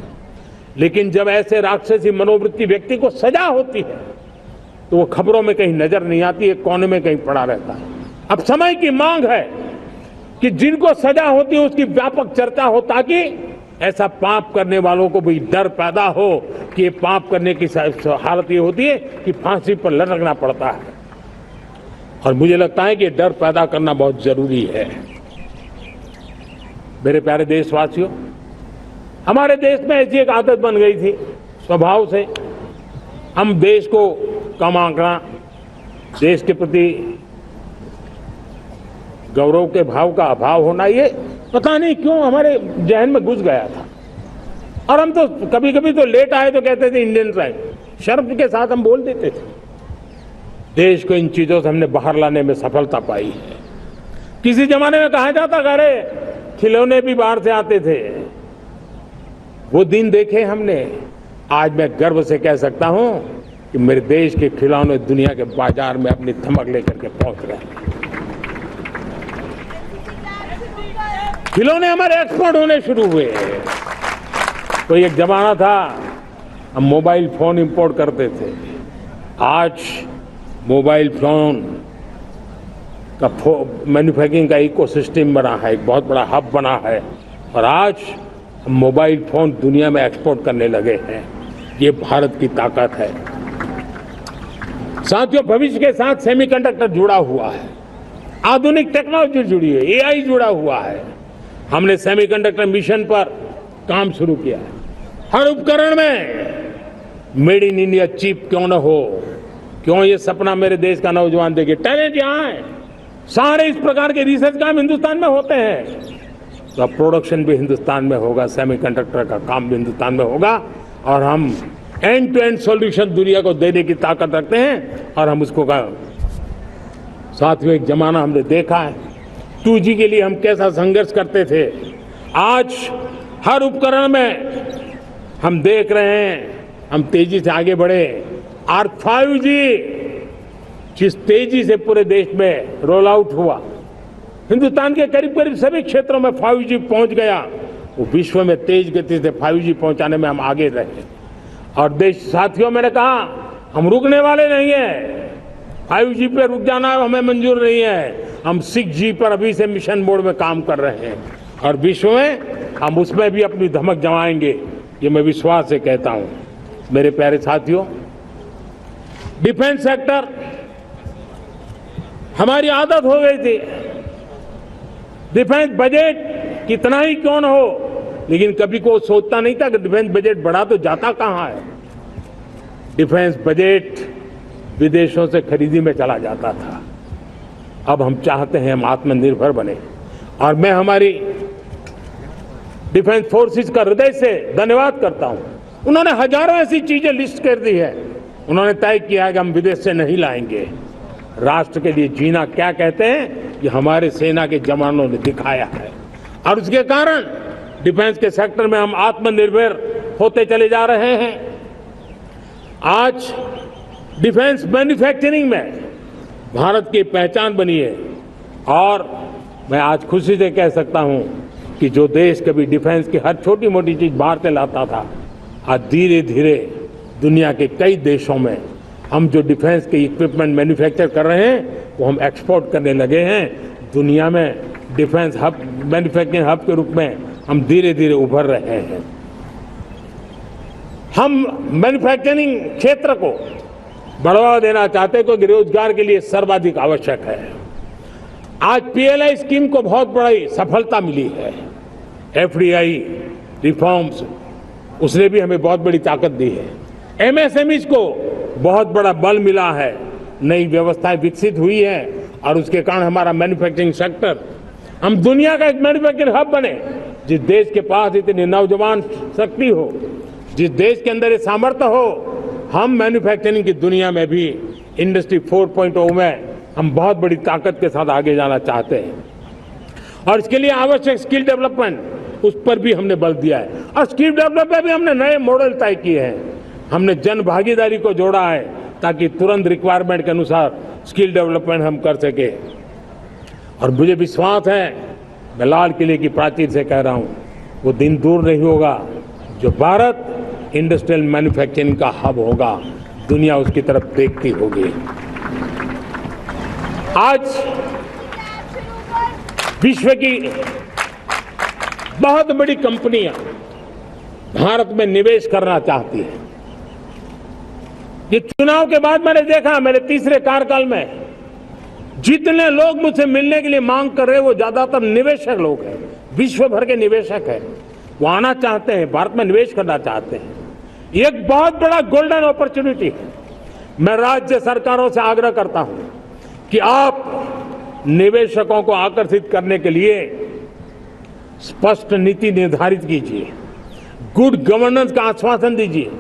लेकिन जब ऐसे राक्षसी मनोवृत्ति व्यक्ति को सजा होती है तो वो खबरों में कहीं नजर नहीं आती है, कोने में कहीं पड़ा रहता है। अब समय की मांग है कि जिनको सजा होती है उसकी व्यापक चर्चा हो, ताकि ऐसा पाप करने वालों को भी डर पैदा हो कि ये पाप करने की हालत ये होती है कि फांसी पर लटकना पड़ता है। और मुझे लगता है कि डर पैदा करना बहुत जरूरी है। मेरे प्यारे देशवासियों, हमारे देश में ऐसी एक आदत बन गई थी स्वभाव से, हम देश को कम आंकना, देश के प्रति गौरव के भाव का अभाव होना, ये पता नहीं क्यों हमारे जहन में घुस गया था। और हम तो कभी कभी तो लेट आए तो कहते थे इंडियन आए, शर्म के साथ हम बोल देते थे। देश को इन चीजों से हमने बाहर लाने में सफलता पाई है। किसी जमाने में कहा जाता था अरे खिलौने भी बाहर से आते थे, वो दिन देखे हमने। आज मैं गर्व से कह सकता हूं कि मेरे देश के खिलौने दुनिया के बाजार में अपनी धमक लेकर के पहुंच रहे हैं। खिलौने हमारे एक्सपोर्ट होने शुरू हुए। कोई एक जमाना था हम मोबाइल फोन इंपोर्ट करते थे, आज मोबाइल फोन का मैन्युफैक्चरिंग का इकोसिस्टम बना है, एक बहुत बड़ा हब बना है, और आज हम मोबाइल फोन दुनिया में एक्सपोर्ट करने लगे हैं। ये भारत की ताकत है। साथियों, भविष्य के साथ सेमीकंडक्टर जुड़ा हुआ है, आधुनिक टेक्नोलॉजी जुड़ी है, एआई जुड़ा हुआ है। हमने सेमीकंडक्टर मिशन पर काम शुरू किया है। हर उपकरण में मेड इन इंडिया चिप क्यों न हो, क्यों ये सपना मेरे देश का नौजवान देखे। टैलेंट यहाँ है, सारे इस प्रकार के रिसर्च काम हिंदुस्तान में होते हैं, तो अब प्रोडक्शन भी हिंदुस्तान में होगा, सेमीकंडक्टर का काम भी हिंदुस्तान में होगा, और हम एंड टू एंड सॉल्यूशन दुनिया को देने की ताकत रखते हैं, और हम उसको साथियों एक जमाना हमने देखा है 2G के लिए हम कैसा संघर्ष करते थे। आज हर उपकरण में हम देख रहे हैं हम तेजी से आगे बढ़े, और 5G जिस तेजी से पूरे देश में रोल आउट हुआ, हिंदुस्तान के करीब करीब सभी क्षेत्रों में 5G पहुंच गया। वो विश्व में तेज गति से 5G पहुंचाने में हम आगे रहे। और देश साथियों, मैंने कहा हम रुकने वाले नहीं हैं। 5G पे रुक जाना हमें मंजूर नहीं है। हम 6G पर अभी से मिशन मोड में काम कर रहे हैं, और विश्व में हम उसमें भी अपनी धमक जमाएंगे, ये मैं विश्वास से कहता हूं। मेरे प्यारे साथियों, डिफेंस सेक्टर हमारी आदत हो गई थी। डिफेंस बजट कितना ही क्यों न हो, लेकिन कभी कोई सोचता नहीं था कि डिफेंस बजट बढ़ा तो जाता कहां है। डिफेंस बजट विदेशों से खरीदी में चला जाता था। अब हम चाहते हैं हम आत्मनिर्भर बने, और मैं हमारी डिफेंस फोर्सेस का हृदय से धन्यवाद करता हूं। उन्होंने हजारों ऐसी चीजें लिस्ट कर दी है। उन्होंने तय किया है कि हम विदेश से नहीं लाएंगे। राष्ट्र के लिए जीना क्या कहते हैं, ये हमारे सेना के जवानों ने दिखाया है, और उसके कारण डिफेंस के सेक्टर में हम आत्मनिर्भर होते चले जा रहे हैं। आज डिफेंस मैन्युफैक्चरिंग में भारत की पहचान बनी है और मैं आज खुशी से कह सकता हूं कि जो देश कभी डिफेंस की हर छोटी मोटी चीज बाहर से लाता था, आज धीरे धीरे दुनिया के कई देशों में हम जो डिफेंस के इक्विपमेंट मैन्युफैक्चर कर रहे हैं वो हम एक्सपोर्ट करने लगे हैं। दुनिया में डिफेंस हब, मैन्युफैक्चरिंग हब के रूप में हम धीरे धीरे उभर रहे हैं। हम मैन्युफैक्चरिंग क्षेत्र को बढ़ावा देना चाहते हैं क्योंकि रोजगार के लिए सर्वाधिक आवश्यक है। आज पीएलआई स्कीम को बहुत बड़ी सफलता मिली है। एफडीआई रिफॉर्म्स, उसने भी हमें बहुत बड़ी ताकत दी है। एमएसएमईज को बहुत बड़ा बल मिला है, नई व्यवस्थाएं विकसित हुई है और उसके कारण हमारा मैन्युफैक्चरिंग सेक्टर, हम दुनिया का एक मैन्युफैक्चरिंग हब बने। जिस देश के पास इतनी नौजवान शक्ति हो, जिस देश के अंदर ये सामर्थ्य हो, हम मैन्युफैक्चरिंग की दुनिया में भी इंडस्ट्री 4.0 में हम बहुत बड़ी ताकत के साथ आगे जाना चाहते हैं और इसके लिए आवश्यक स्किल डेवलपमेंट, उस पर भी हमने बल दिया है। और स्किल डेवलपमेंट में भी हमने नए मॉडल तय किए हैं। हमने जन भागीदारी को जोड़ा है ताकि तुरंत रिक्वायरमेंट के अनुसार स्किल डेवलपमेंट हम कर सके। और मुझे विश्वास है, मैं लाल किले की प्राचीर से कह रहा हूं, वो दिन दूर नहीं होगा जो भारत इंडस्ट्रियल मैन्युफैक्चरिंग का हब होगा, दुनिया उसकी तरफ देखती होगी। आज विश्व की बहुत बड़ी कंपनियां भारत में निवेश करना चाहती हैं। ये चुनाव के बाद मैंने देखा, मेरे तीसरे कार्यकाल में जितने लोग मुझसे मिलने के लिए मांग कर रहे हैं वो ज्यादातर निवेशक लोग हैं, विश्व भर के निवेशक हैं। वो आना चाहते हैं, भारत में निवेश करना चाहते हैं। ये एक बहुत बड़ा गोल्डन अपॉर्चुनिटी है। मैं राज्य सरकारों से आग्रह करता हूं कि आप निवेशकों को आकर्षित करने के लिए स्पष्ट नीति निर्धारित कीजिए, गुड गवर्नेंस का आश्वासन दीजिए,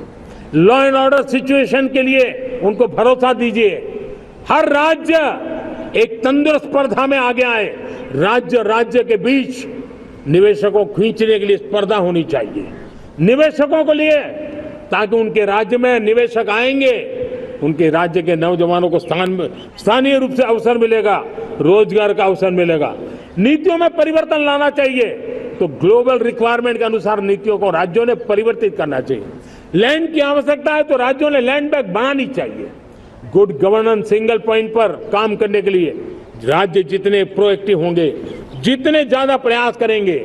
लॉ एंड ऑर्डर सिचुएशन के लिए उनको भरोसा दीजिए। हर राज्य एक तंदुरुस्त स्पर्धा में आगे आए। राज्य के बीच निवेशकों को खींचने के लिए स्पर्धा होनी चाहिए निवेशकों को लिए, ताकि उनके राज्य में निवेशक आएंगे, उनके राज्य के नौजवानों को स्थानीय रूप से अवसर मिलेगा, रोजगार का अवसर मिलेगा। नीतियों में परिवर्तन लाना चाहिए तो ग्लोबल रिक्वायरमेंट के अनुसार नीतियों को राज्यों ने परिवर्तित करना चाहिए। लैंड की आवश्यकता है तो राज्यों ने लैंड बैंक बनानी चाहिए। गुड गवर्नेंस सिंगल पॉइंट पर काम करने के लिए राज्य जितने प्रोएक्टिव होंगे, जितने ज्यादा प्रयास करेंगे,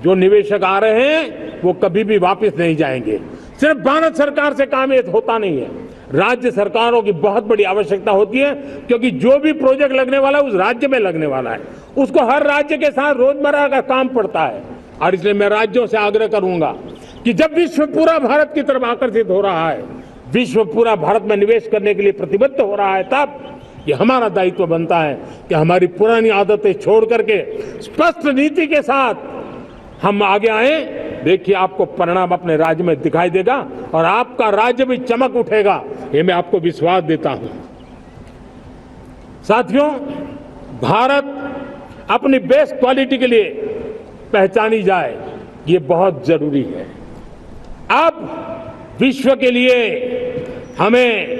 जो निवेशक आ रहे हैं वो कभी भी वापस नहीं जाएंगे। सिर्फ भारत सरकार से काम ये होता नहीं है, राज्य सरकारों की बहुत बड़ी आवश्यकता होती है, क्योंकि जो भी प्रोजेक्ट लगने वाला है उस राज्य में लगने वाला है, उसको हर राज्य के साथ रोजमर्रा का काम पड़ता है। और इसलिए मैं राज्यों से आग्रह करूंगा कि जब विश्व पूरा भारत की तरफ आकर्षित हो रहा है, विश्व पूरा भारत में निवेश करने के लिए प्रतिबद्ध हो रहा है, तब ये हमारा दायित्व बनता है कि हमारी पुरानी आदतें छोड़ करके स्पष्ट नीति के साथ हम आगे आए। देखिए आपको परिणाम अपने राज्य में दिखाई देगा और आपका राज्य भी चमक उठेगा, ये मैं आपको विश्वास देता हूं। साथियों, भारत अपनी बेस्ट क्वालिटी के लिए पहचानी जाए, ये बहुत जरूरी है। अब विश्व के लिए हमें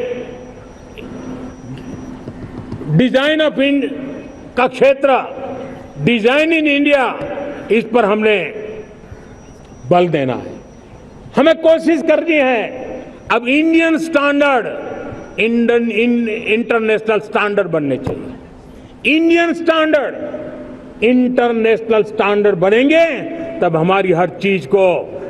डिजाइन ऑफ का क्षेत्र, डिजाइन इन इंडिया, इस पर हमने बल देना है। हमें कोशिश करनी है अब इंडियन स्टैंडर्ड इंटरनेशनल स्टैंडर्ड बनने चाहिए। इंडियन स्टैंडर्ड इंटरनेशनल स्टैंडर्ड बनेंगे तब हमारी हर चीज को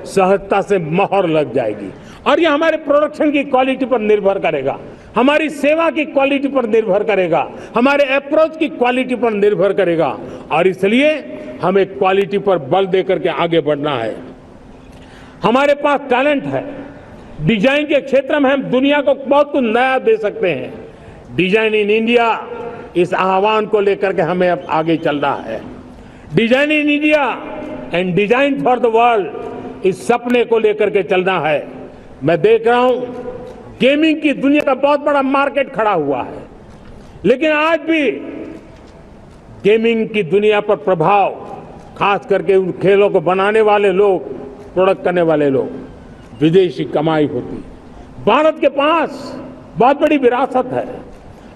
सहजता से मोहर लग जाएगी और ये हमारे प्रोडक्शन की क्वालिटी पर निर्भर करेगा, हमारी सेवा की क्वालिटी पर निर्भर करेगा, हमारे अप्रोच की क्वालिटी पर निर्भर करेगा। और इसलिए हमें क्वालिटी पर बल देकर के आगे बढ़ना है। हमारे पास टैलेंट है, डिजाइन के क्षेत्र में हम दुनिया को बहुत कुछ नया दे सकते हैं। डिजाइन इन इंडिया, इस आह्वान को लेकर के हमें अब आगे चलना है। Design in India and design for the world, इस सपने को लेकर के चलना है। मैं देख रहा हूं गेमिंग की दुनिया का बहुत बड़ा मार्केट खड़ा हुआ है, लेकिन आज भी गेमिंग की दुनिया पर प्रभाव खास करके उन खेलों को बनाने वाले लोग, प्रोडक्ट करने वाले लोग, विदेशी कमाई होती। भारत के पास बहुत बड़ी विरासत है।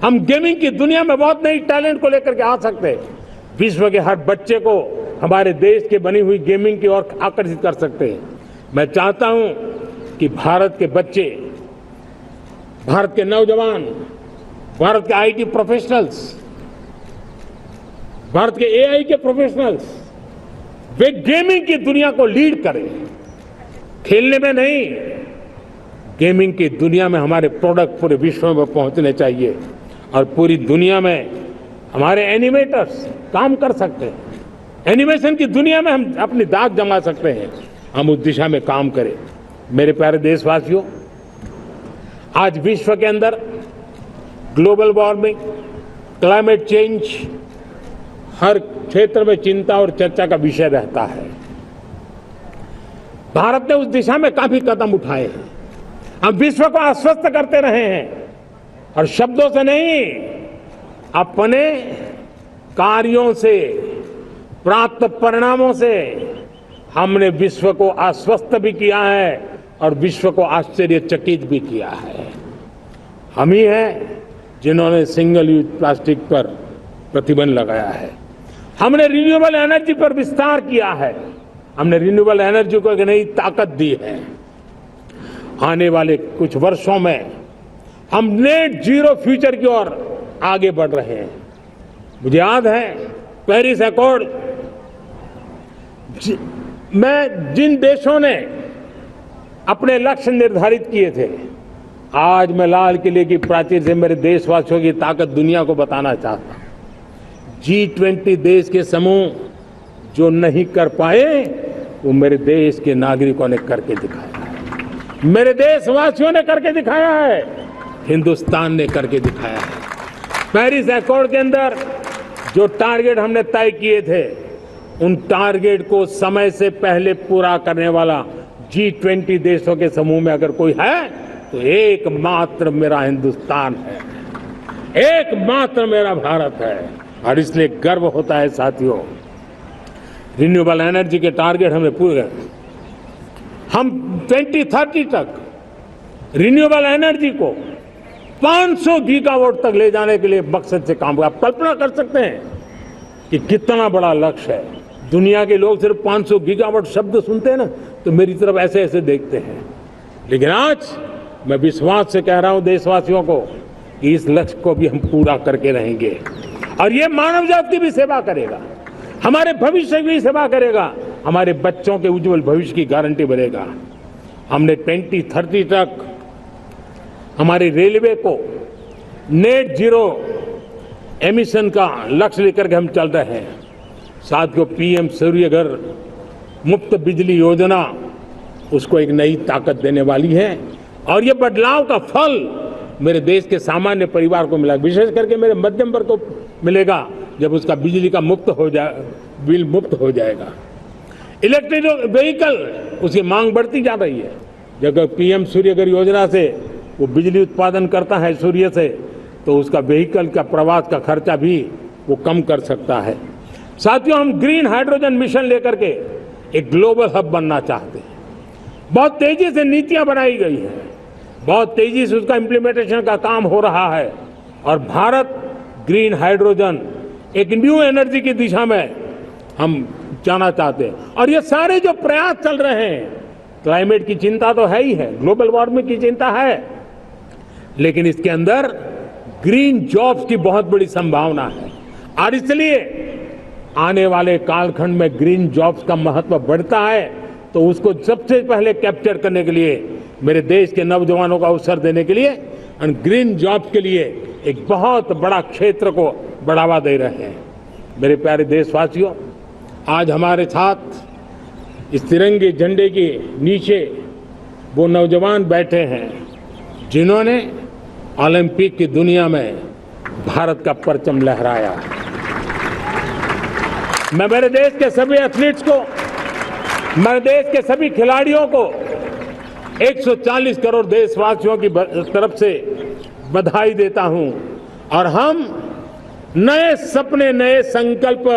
हम गेमिंग की दुनिया में बहुत नई टैलेंट को लेकर के आ सकते हैं। विश्व के हर बच्चे को हमारे देश के बनी हुई गेमिंग की ओर आकर्षित कर सकते हैं। मैं चाहता हूं कि भारत के बच्चे, भारत के नौजवान, भारत के आईटी प्रोफेशनल्स, भारत के एआई के प्रोफेशनल्स, वे गेमिंग की दुनिया को लीड करें। खेलने में नहीं, गेमिंग की दुनिया में हमारे प्रोडक्ट पूरे विश्व में पहुंचने चाहिए और पूरी दुनिया में हमारे एनिमेटर्स काम कर सकते हैं। एनिमेशन की दुनिया में हम अपनी दाग जमा सकते हैं। हम उस दिशा में काम करें। मेरे प्यारे देशवासियों, आज विश्व के अंदर ग्लोबल वार्मिंग, क्लाइमेट चेंज हर क्षेत्र में चिंता और चर्चा का विषय रहता है। भारत ने उस दिशा में काफी कदम उठाए हैं। हम विश्व को आश्वस्त करते रहे हैं और शब्दों से नहीं, अपने कार्यों से, प्राप्त परिणामों से हमने विश्व को आश्वस्त भी किया है और विश्व को आश्चर्यचकित भी किया है। हम ही हैं जिन्होंने सिंगल यूज प्लास्टिक पर प्रतिबंध लगाया है। हमने रिन्यूएबल एनर्जी पर विस्तार किया है। हमने रिन्यूएबल एनर्जी को एक नई ताकत दी है। आने वाले कुछ वर्षों में हम नेट जीरो फ्यूचर की ओर आगे बढ़ रहे हैं। मुझे याद है पेरिस अकॉर्ड में जिन देशों ने अपने लक्ष्य निर्धारित किए थे, आज मैं लाल किले की प्राचीर से मेरे देशवासियों की ताकत दुनिया को बताना चाहता हूं। G20 देश के समूह जो नहीं कर पाए, वो मेरे देश के नागरिकों ने करके दिखाया है। मेरे देशवासियों ने करके दिखाया है। हिंदुस्तान ने करके दिखाया है। पेरिस अकॉर्ड के अंदर जो टारगेट हमने तय किए थे, उन टारगेट को समय से पहले पूरा करने वाला G20 देशों के समूह में अगर कोई है तो एकमात्र मेरा हिंदुस्तान है, एकमात्र मेरा भारत है। और इसलिए गर्व होता है साथियों। रिन्यूएबल एनर्जी के टारगेट हमने पूरे, हम 2030 तक रिन्यूएबल एनर्जी को 500 गीगावाट तक ले जाने के लिए मकसद से काम कर। आप कल्पना कर सकते हैं कि कितना बड़ा लक्ष्य है। दुनिया के लोग सिर्फ 500 गीगावाट शब्द सुनते हैं ना, तो मेरी तरफ ऐसे ऐसे देखते हैं। लेकिन आज मैं विश्वास से कह रहा हूं देशवासियों को कि इस लक्ष्य को भी हम पूरा करके रहेंगे। और ये मानव जाति की भी सेवा करेगा, हमारे भविष्य की भी सेवा करेगा, हमारे बच्चों के उज्जवल भविष्य की गारंटी बनेगा। हमने 2030 तक हमारी रेलवे को नेट जीरो एमिशन का लक्ष्य लेकर के हम चल रहे हैं। साथियों, पीएम सूर्यघर मुफ्त बिजली योजना उसको एक नई ताकत देने वाली है और ये बदलाव का फल मेरे देश के सामान्य परिवार को मिला, विशेष करके मेरे मध्यम वर्ग को मिलेगा जब उसका बिजली का बिल मुफ्त हो जाएगा। इलेक्ट्रिक व्हीकल उसकी मांग बढ़ती जा रही है। जब पीएम सूर्यघर योजना से वो बिजली उत्पादन करता है सूर्य से, तो उसका व्हीकल का प्रवास का खर्चा भी वो कम कर सकता है। साथियों, हम ग्रीन हाइड्रोजन मिशन लेकर के एक ग्लोबल हब बनना चाहते हैं। बहुत तेजी से नीतियां बनाई गई हैं, बहुत तेजी से उसका इम्प्लीमेंटेशन का काम हो रहा है और भारत ग्रीन हाइड्रोजन एक न्यू एनर्जी की दिशा में हम जाना चाहते हैं। और ये सारे जो प्रयास चल रहे हैं, क्लाइमेट की चिंता तो है ही है, ग्लोबल वार्मिंग की चिंता है, लेकिन इसके अंदर ग्रीन जॉब्स की बहुत बड़ी संभावना है। और इसलिए आने वाले कालखंड में ग्रीन जॉब्स का महत्व बढ़ता है, तो उसको सबसे पहले कैप्चर करने के लिए मेरे देश के नौजवानों को अवसर देने के लिए और ग्रीन जॉब्स के लिए एक बहुत बड़ा क्षेत्र को बढ़ावा दे रहे हैं। मेरे प्यारे देशवासियों, आज हमारे साथ इस तिरंगे झंडे के नीचे वो नौजवान बैठे हैं जिन्होंने ओलंपिक की दुनिया में भारत का परचम लहराया। मैं मेरे देश के सभी एथलीट्स को, मेरे देश के सभी खिलाड़ियों को 140 करोड़ देशवासियों की तरफ से बधाई देता हूं और हम नए सपने, नए संकल्प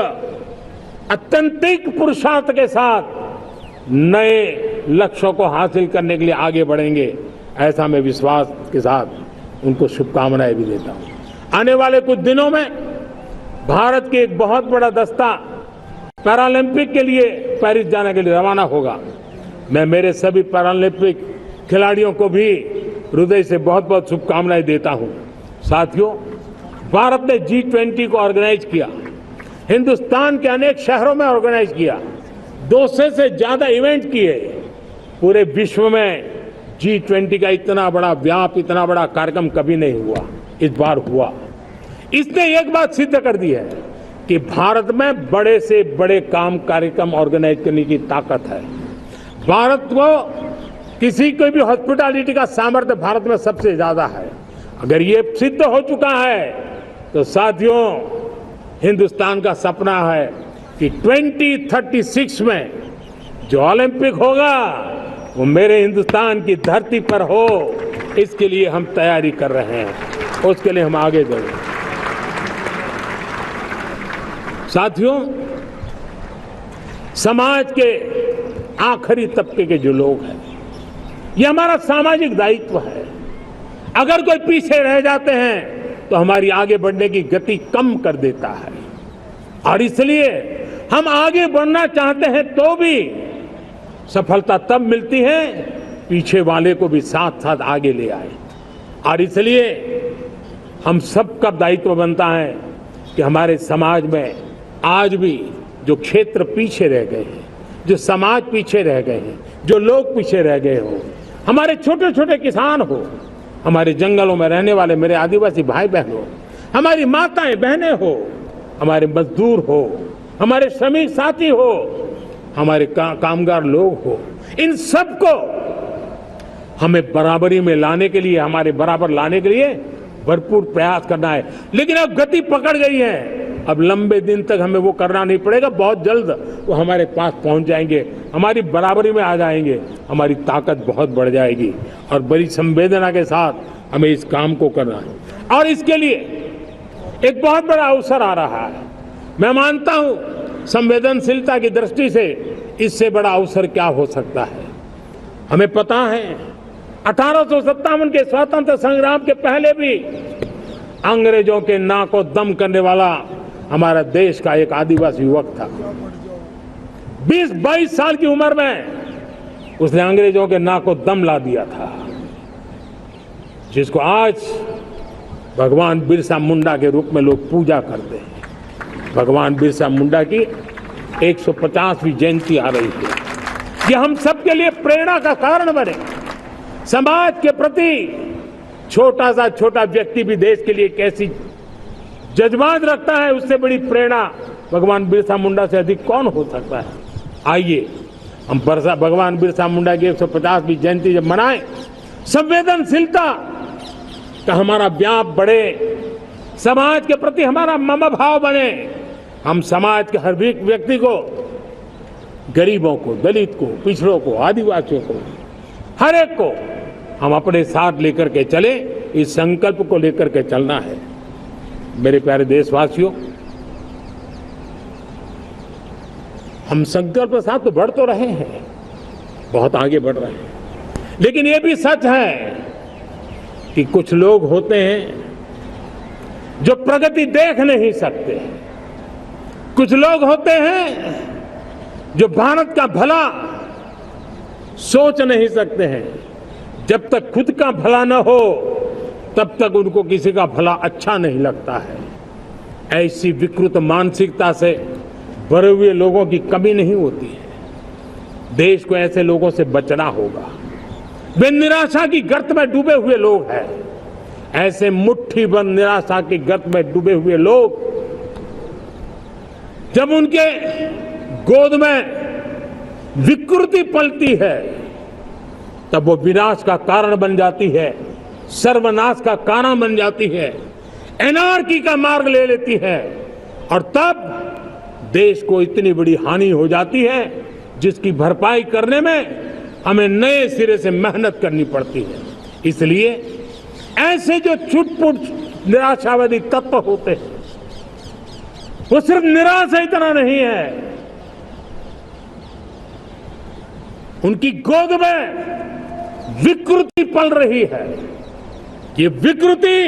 अत्यंतिक पुरुषार्थ के साथ नए लक्ष्यों को हासिल करने के लिए आगे बढ़ेंगे, ऐसा मैं विश्वास के साथ उनको शुभकामनाएं भी देता हूं। आने वाले कुछ दिनों में भारत के एक बहुत बड़ा दस्ता पैरालंपिक के लिए पेरिस जाने के लिए रवाना होगा। मैं मेरे सभी पैरालंपिक खिलाड़ियों को भी हृदय से बहुत बहुत शुभकामनाएं देता हूं। साथियों, भारत ने G20 को ऑर्गेनाइज किया, हिंदुस्तान के अनेक शहरों में ऑर्गेनाइज किया, 200 से ज्यादा इवेंट किए। पूरे विश्व में G20 का इतना बड़ा व्याप, इतना बड़ा कार्यक्रम कभी नहीं हुआ, इस बार हुआ। इसने एक बात सिद्ध कर दी है कि भारत में बड़े से बड़े काम कार्यक्रम ऑर्गेनाइज करने की ताकत है। भारत को किसी कोई भी हॉस्पिटैलिटी का सामर्थ्य भारत में सबसे ज्यादा है। अगर ये सिद्ध हो चुका है तो साथियों, हिंदुस्तान का सपना है कि 2036 में जो ओलंपिक होगा वो मेरे हिंदुस्तान की धरती पर हो। इसके लिए हम तैयारी कर रहे हैं, उसके लिए हम आगे बढ़ेंगे। साथियों, समाज के आखिरी तबके के जो लोग हैं, ये हमारा सामाजिक दायित्व है। अगर कोई पीछे रह जाते हैं तो हमारी आगे बढ़ने की गति कम कर देता है, और इसलिए हम आगे बढ़ना चाहते हैं तो भी सफलता तब मिलती है पीछे वाले को भी साथ साथ आगे ले आए। और इसलिए हम सबका दायित्व बनता है कि हमारे समाज में आज भी जो क्षेत्र पीछे रह गए हैं, जो समाज पीछे रह गए हैं, जो लोग पीछे रह गए हो, हमारे छोटे छोटे किसान हो, हमारे जंगलों में रहने वाले मेरे आदिवासी भाई बहन हो, हमारी माताएं बहनें हो, हमारे मजदूर हो, हमारे श्रमिक साथी हो, हमारे कामगार लोग हो, इन सबको हमें बराबरी में लाने के लिए, हमारे बराबर लाने के लिए भरपूर प्रयास करना है। लेकिन अब गति पकड़ गई है, अब लंबे दिन तक हमें वो करना नहीं पड़ेगा, बहुत जल्द वो हमारे पास पहुंच जाएंगे, हमारी बराबरी में आ जाएंगे, हमारी ताकत बहुत बढ़ जाएगी। और बड़ी संवेदना के साथ हमें इस काम को करना है, और इसके लिए एक बहुत बड़ा अवसर आ रहा है। मैं मानता हूं संवेदनशीलता की दृष्टि से इससे बड़ा अवसर क्या हो सकता है। हमें पता है 1857 के स्वतंत्र संग्राम के पहले भी अंग्रेजों के नाक को दम करने वाला हमारा देश का एक आदिवासी युवक था। 20-22 साल की उम्र में उसने अंग्रेजों के नाक को दम ला दिया था, जिसको आज भगवान बिरसा मुंडा के रूप में लोग पूजा करते हैं। भगवान बिरसा मुंडा की 150वीं जयंती आ रही है। ये हम सबके लिए प्रेरणा का कारण बने। समाज के प्रति छोटा सा छोटा व्यक्ति भी देश के लिए कैसी जज्बात रखता है, उससे बड़ी प्रेरणा भगवान बिरसा मुंडा से अधिक कौन हो सकता है। आइए हम भगवान बिरसा मुंडा की 150वीं जयंती जब मनाएं, संवेदनशीलता का हमारा व्याप बढ़े, समाज के प्रति हमारा ममभाव बने। हम समाज के हर व्यक्ति को, गरीबों को, दलित को, पिछड़ों को, आदिवासियों को, हर एक को हम अपने साथ लेकर के चले। इस संकल्प को लेकर के चलना है। मेरे प्यारे देशवासियों, हम संकल्प के साथ तो बढ़ तो रहे हैं, बहुत आगे बढ़ रहे हैं, लेकिन ये भी सच है कि कुछ लोग होते हैं जो प्रगति देख नहीं सकते। कुछ लोग होते हैं जो भारत का भला सोच नहीं सकते हैं। जब तक खुद का भला न हो तब तक उनको किसी का भला अच्छा नहीं लगता है। ऐसी विकृत मानसिकता से भरे हुए लोगों की कमी नहीं होती है। देश को ऐसे लोगों से बचना होगा। वे निराशा की गर्त में डूबे हुए लोग हैं। ऐसे मुट्ठी भर निराशा की गर्त में डूबे हुए लोग, जब उनके गोद में विकृति पलती है तब वो विनाश का कारण बन जाती है, सर्वनाश का कारण बन जाती है, एनार्की का मार्ग ले लेती है, और तब देश को इतनी बड़ी हानि हो जाती है जिसकी भरपाई करने में हमें नए सिरे से मेहनत करनी पड़ती है। इसलिए ऐसे जो छुटपुट निराशावादी तत्व होते हैं, वो सिर्फ निराशा इतना नहीं है, उनकी गोद में विकृति पल रही है। ये विकृति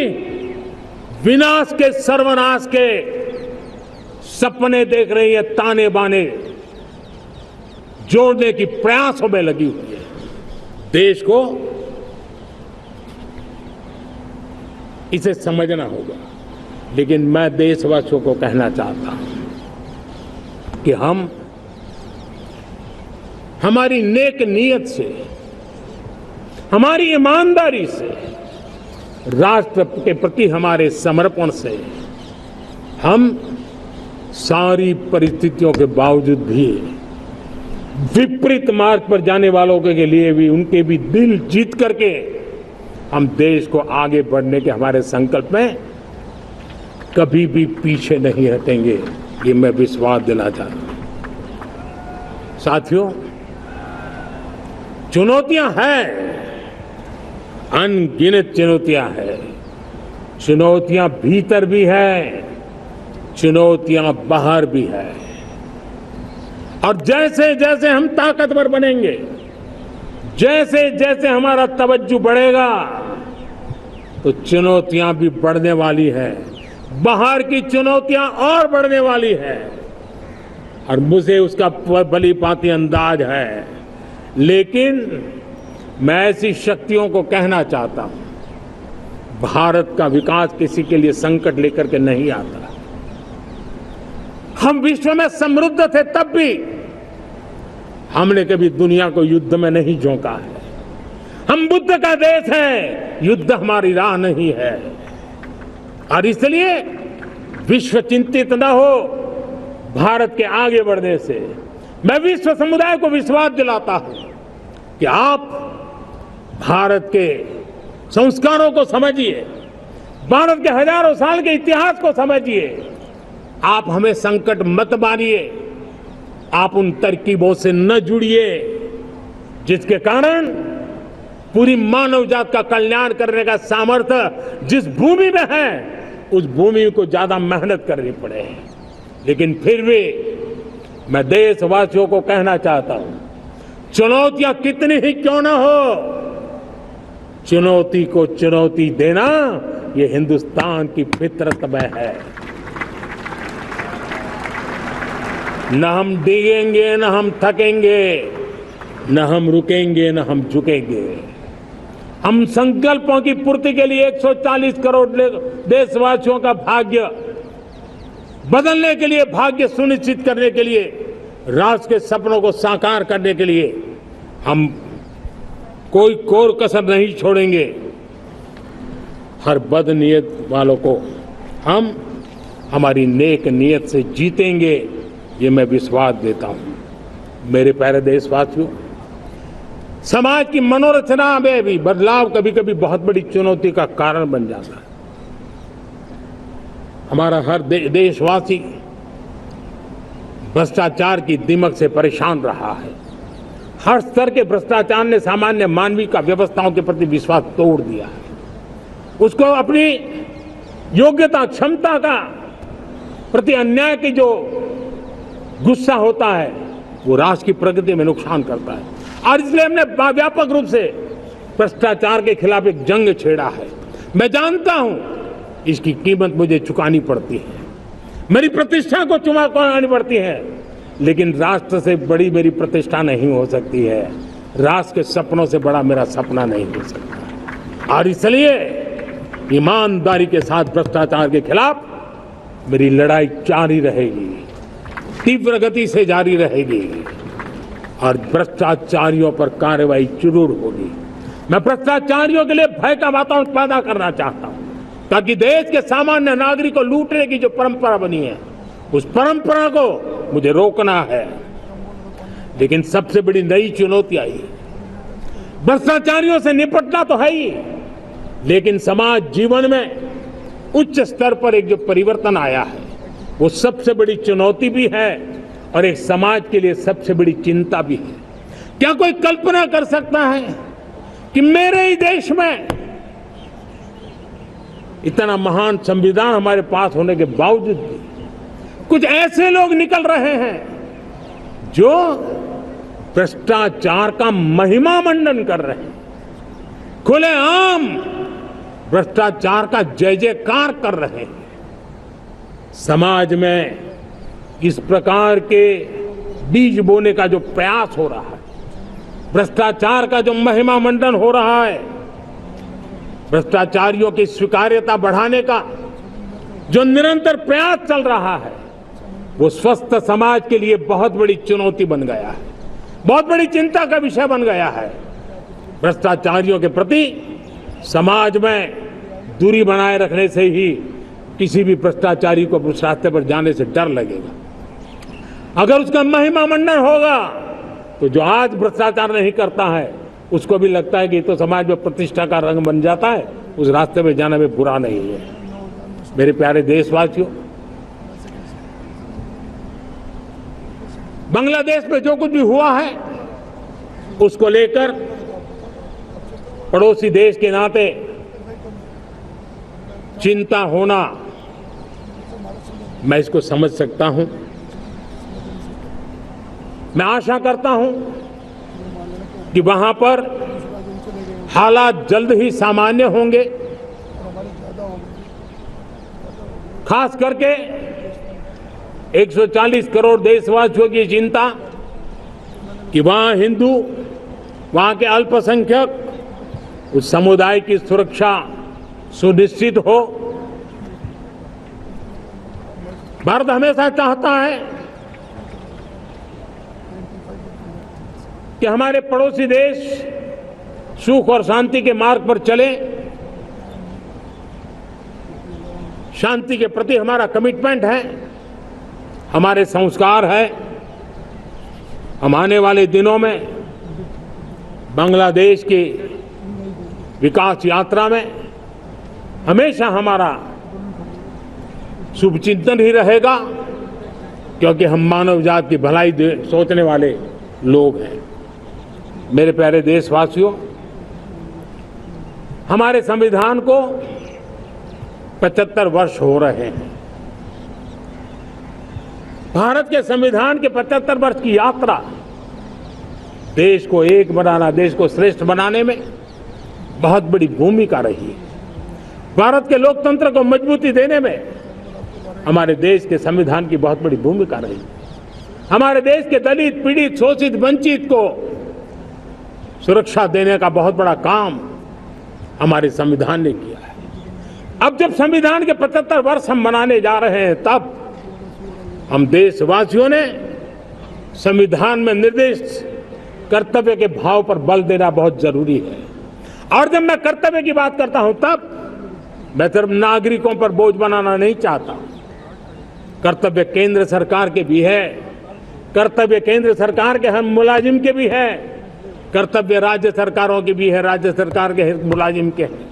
विनाश के, सर्वनाश के सपने देख रही है, ताने बाने जोड़ने की प्रयासों में लगी हुई है। देश को इसे समझना होगा। लेकिन मैं देशवासियों को कहना चाहता हूं कि हम हमारी नेक नीयत से, हमारी ईमानदारी से, राष्ट्र के प्रति हमारे समर्पण से हम सारी परिस्थितियों के बावजूद भी विपरीत मार्ग पर जाने वालों के लिए भी, उनके भी दिल जीत करके हम देश को आगे बढ़ने के हमारे संकल्प में कभी भी पीछे नहीं हटेंगे, ये मैं विश्वास देना चाहता हूं। साथियों, चुनौतियां हैं, अनगिनत चुनौतियां हैं। चुनौतियां भीतर भी है, चुनौतियां बाहर भी है। और जैसे जैसे हम ताकतवर बनेंगे, जैसे जैसे हमारा तवज्जो बढ़ेगा, तो चुनौतियां भी बढ़ने वाली है। बाहर की चुनौतियां और बढ़ने वाली है और मुझे उसका भली भांति अंदाज है। लेकिन मैं ऐसी शक्तियों को कहना चाहता हूं, भारत का विकास किसी के लिए संकट लेकर के नहीं आता। हम विश्व में समृद्ध थे, तब भी हमने कभी दुनिया को युद्ध में नहीं झोंका है। हम बुद्ध का देश है, युद्ध हमारी राह नहीं है। और इसलिए विश्व चिंतित न हो भारत के आगे बढ़ने से। मैं विश्व समुदाय को विश्वास दिलाता हूं कि आप भारत के संस्कारों को समझिए, भारत के हजारों साल के इतिहास को समझिए। आप हमें संकट मत मानिए, आप उन तरकीबों से न जुड़िए जिसके कारण पूरी मानव जात का कल्याण करने का सामर्थ्य जिस भूमि में है, उस भूमि को ज्यादा मेहनत करनी पड़े। लेकिन फिर भी मैं देशवासियों को कहना चाहता हूं, चुनौतियां कितनी ही क्यों न हो, चुनौती को चुनौती देना ये हिंदुस्तान की फितरत में है। न हम डिगेंगे, न हम थकेंगे, न हम रुकेंगे, न हम झुकेंगे। हम संकल्पों की पूर्ति के लिए 140 करोड़ देशवासियों का भाग्य बदलने के लिए, भाग्य सुनिश्चित करने के लिए, राष्ट्र के सपनों को साकार करने के लिए हम कोई कोर कसर नहीं छोड़ेंगे। हर बदनीयत वालों को हम हमारी नेक नीयत से जीतेंगे, ये मैं विश्वास देता हूं। मेरे प्यारे देशवासियों, समाज की मनोरचना में भी बदलाव कभी कभी बहुत बड़ी चुनौती का कारण बन जाता है। हमारा हर देशवासी भ्रष्टाचार की दिमक से परेशान रहा है। हर स्तर के भ्रष्टाचार ने सामान्य मानवीय का व्यवस्थाओं के प्रति विश्वास तोड़ दिया है। उसको अपनी योग्यता, क्षमता का प्रति अन्याय की जो गुस्सा होता है, वो राष्ट्र की प्रगति में नुकसान करता है। और इसलिए हमने व्यापक रूप से भ्रष्टाचार के खिलाफ एक जंग छेड़ा है। मैं जानता हूं इसकी कीमत मुझे चुकानी पड़ती है, मेरी प्रतिष्ठा को चुकानी पड़ती है, लेकिन राष्ट्र से बड़ी मेरी प्रतिष्ठा नहीं हो सकती है, राष्ट्र के सपनों से बड़ा मेरा सपना नहीं हो सकता। और इसलिए ईमानदारी के साथ भ्रष्टाचार के खिलाफ मेरी लड़ाई जारी रहेगी, तीव्र गति से जारी रहेगी और भ्रष्टाचारियों पर कार्रवाई जरूर होगी। मैं भ्रष्टाचारियों के लिए भय का वातावरण पैदा करना चाहता हूं, ताकि देश के सामान्य नागरिक को लूटने की जो परंपरा बनी है, उस परंपरा को मुझे रोकना है। लेकिन सबसे बड़ी नई चुनौती आई, भ्रष्टाचारियों से निपटना तो है ही, लेकिन समाज जीवन में उच्च स्तर पर एक जो परिवर्तन आया है, वो सबसे बड़ी चुनौती भी है और एक समाज के लिए सबसे बड़ी चिंता भी है। क्या कोई कल्पना कर सकता है कि मेरे ही देश में इतना महान संविधान हमारे पास होने के बावजूद भी कुछ ऐसे लोग निकल रहे हैं जो भ्रष्टाचार का महिमा मंडन कर रहे हैं, खुलेआम भ्रष्टाचार का जय जयकार कर रहे हैं। समाज में इस प्रकार के बीज बोने का जो प्रयास हो रहा है, भ्रष्टाचार का जो महिमा मंडन हो रहा है, भ्रष्टाचारियों की स्वीकार्यता बढ़ाने का जो निरंतर प्रयास चल रहा है, वो स्वस्थ समाज के लिए बहुत बड़ी चुनौती बन गया है, बहुत बड़ी चिंता का विषय बन गया है। भ्रष्टाचारियों के प्रति समाज में दूरी बनाए रखने से ही किसी भी भ्रष्टाचारी को उस रास्ते पर जाने से डर लगेगा। अगर उसका महिमा मंडन होगा तो जो आज भ्रष्टाचार नहीं करता है उसको भी लगता है कि तो समाज में प्रतिष्ठा का रंग बन जाता है, उस रास्ते में जाने में बुरा नहीं है। मेरे प्यारे देशवासियों, बांग्लादेश में जो कुछ भी हुआ है उसको लेकर पड़ोसी देश के नाते चिंता होना, मैं इसको समझ सकता हूं। मैं आशा करता हूं कि वहां पर हालात जल्द ही सामान्य होंगे, खास करके 140 करोड़ देशवासियों की चिंता कि वहां हिंदू, वहां के अल्पसंख्यक, उस समुदाय की सुरक्षा सुनिश्चित हो। भारत हमेशा चाहता है कि हमारे पड़ोसी देश सुख और शांति के मार्ग पर चले। शांति के प्रति हमारा कमिटमेंट है, हमारे संस्कार है। हम आने वाले दिनों में बांग्लादेश की विकास यात्रा में हमेशा हमारा शुभचिंतन ही रहेगा, क्योंकि हम मानव जाति की भलाई सोचने वाले लोग हैं। मेरे प्यारे देशवासियों, हमारे संविधान को 75 वर्ष हो रहे हैं। भारत के संविधान के 75 वर्ष की यात्रा देश को एक बनाना, देश को श्रेष्ठ बनाने में बहुत बड़ी भूमिका रही है। भारत के लोकतंत्र को मजबूती देने में हमारे देश के संविधान की बहुत बड़ी भूमिका रही। हमारे देश के दलित, पीड़ित, शोषित, वंचित को सुरक्षा देने का बहुत बड़ा काम हमारे संविधान ने किया है। अब जब संविधान के 75 वर्ष हम मनाने जा रहे हैं, तब हम देशवासियों ने संविधान में निर्दिष्ट कर्तव्य के भाव पर बल देना बहुत जरूरी है। और जब मैं कर्तव्य की बात करता हूं, तब मैं सिर्फ नागरिकों पर बोझ बनाना नहीं चाहता। कर्तव्य केंद्र सरकार के भी है, कर्तव्य केंद्र सरकार के हम मुलाजिम के भी है, कर्तव्य राज्य सरकारों के भी है, राज्य सरकार के मुलाजिम के हैं,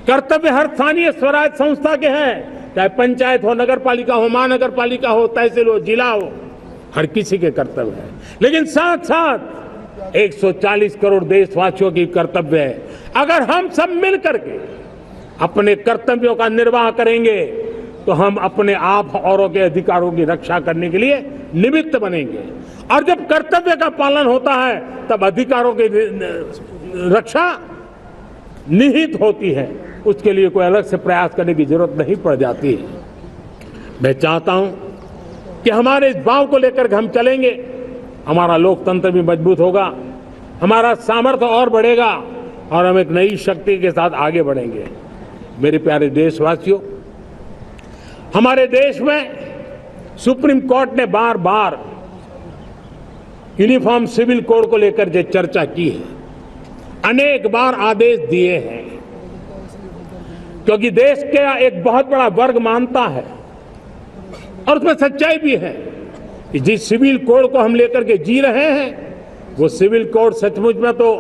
कर्तव्य हर स्थानीय स्वराज संस्था के हैं, चाहे पंचायत हो, नगर पालिका हो, महानगर पालिका हो, तहसील हो, जिला हो, हर किसी के कर्तव्य है। लेकिन साथ साथ 140 करोड़ देशवासियों की कर्तव्य है। अगर हम सब मिल करके अपने कर्तव्यों का निर्वाह करेंगे तो हम अपने आप औरों के अधिकारों की रक्षा करने के लिए निमित्त बनेंगे। और जब कर्तव्य का पालन होता है तब अधिकारों की रक्षा निहित होती है, उसके लिए कोई अलग से प्रयास करने की जरूरत नहीं पड़ जाती है। मैं चाहता हूं कि हमारे इस भाव को लेकर हम चलेंगे, हमारा लोकतंत्र भी मजबूत होगा, हमारा सामर्थ्य और बढ़ेगा और हम एक नई शक्ति के साथ आगे बढ़ेंगे। मेरे प्यारे देशवासियों, हमारे देश में सुप्रीम कोर्ट ने बार बार यूनिफॉर्म सिविल कोड को लेकर जो चर्चा की है, अनेक बार आदेश दिए हैं, क्योंकि देश का एक बहुत बड़ा वर्ग मानता है और उसमें सच्चाई भी है कि जिस सिविल कोड को हम लेकर के जी रहे हैं, वो सिविल कोड सचमुच में तो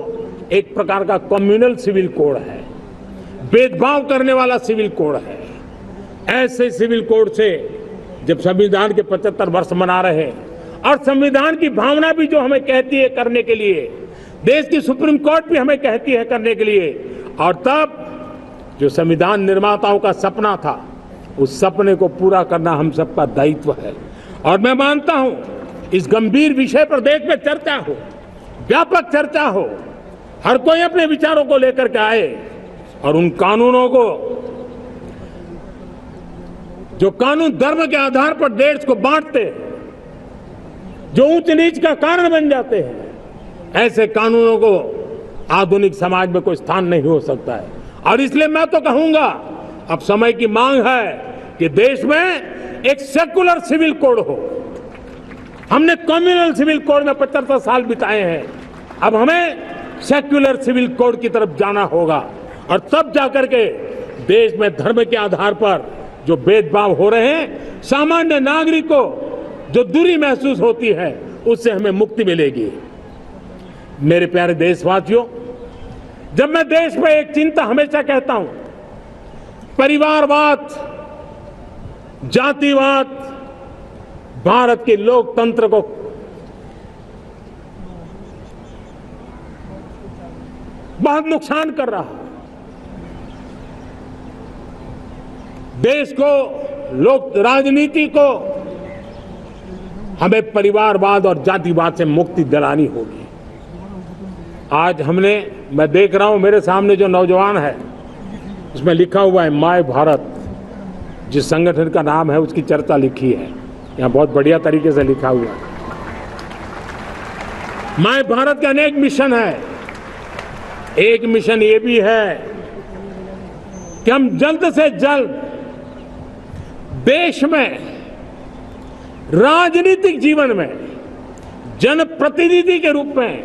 एक प्रकार का कम्युनल सिविल कोड है, भेदभाव करने वाला सिविल कोड है। ऐसे सिविल कोड से जब संविधान के 75 वर्ष मना रहे हैं और संविधान की भावना भी जो हमें कहती है करने के लिए, देश की सुप्रीम कोर्ट भी हमें कहती है करने के लिए, और तब जो संविधान निर्माताओं का सपना था, उस सपने को पूरा करना हम सबका दायित्व है। और मैं मानता हूं इस गंभीर विषय पर देश में चर्चा हो, व्यापक चर्चा हो, हर कोई अपने विचारों को लेकर के आए और उन कानूनों को, जो कानून धर्म के आधार पर देश को बांटते हैं, जो ऊंच नीच का कारण बन जाते हैं, ऐसे कानूनों को आधुनिक समाज में कोई स्थान नहीं हो सकता है। और इसलिए मैं तो कहूंगा, अब समय की मांग है कि देश में एक सेकुलर सिविल कोड हो। हमने कम्युनल सिविल कोड में 75 साल बिताए हैं, अब हमें सेक्युलर सिविल कोड की तरफ जाना होगा और तब जाकर के देश में धर्म के आधार पर जो भेदभाव हो रहे हैं, सामान्य नागरिक को जो दूरी महसूस होती है, उससे हमें मुक्ति मिलेगी। मेरे प्यारे देशवासियों, जब मैं देश में एक चिंता हमेशा कहता हूं, परिवारवाद, जातिवाद भारत के लोकतंत्र को बहुत नुकसान कर रहा है। देश को, लोक राजनीति को हमें परिवारवाद और जातिवाद से मुक्ति दिलानी होगी। आज मैं देख रहा हूं मेरे सामने जो नौजवान है, उसमें लिखा हुआ है माय भारत, जिस संगठन का नाम है उसकी चर्चा लिखी है, यहाँ बहुत बढ़िया तरीके से लिखा हुआ है। माय भारत के अनेक मिशन है। एक मिशन ये भी है कि हम जल्द से जल्द देश में राजनीतिक जीवन में जनप्रतिनिधि के रूप में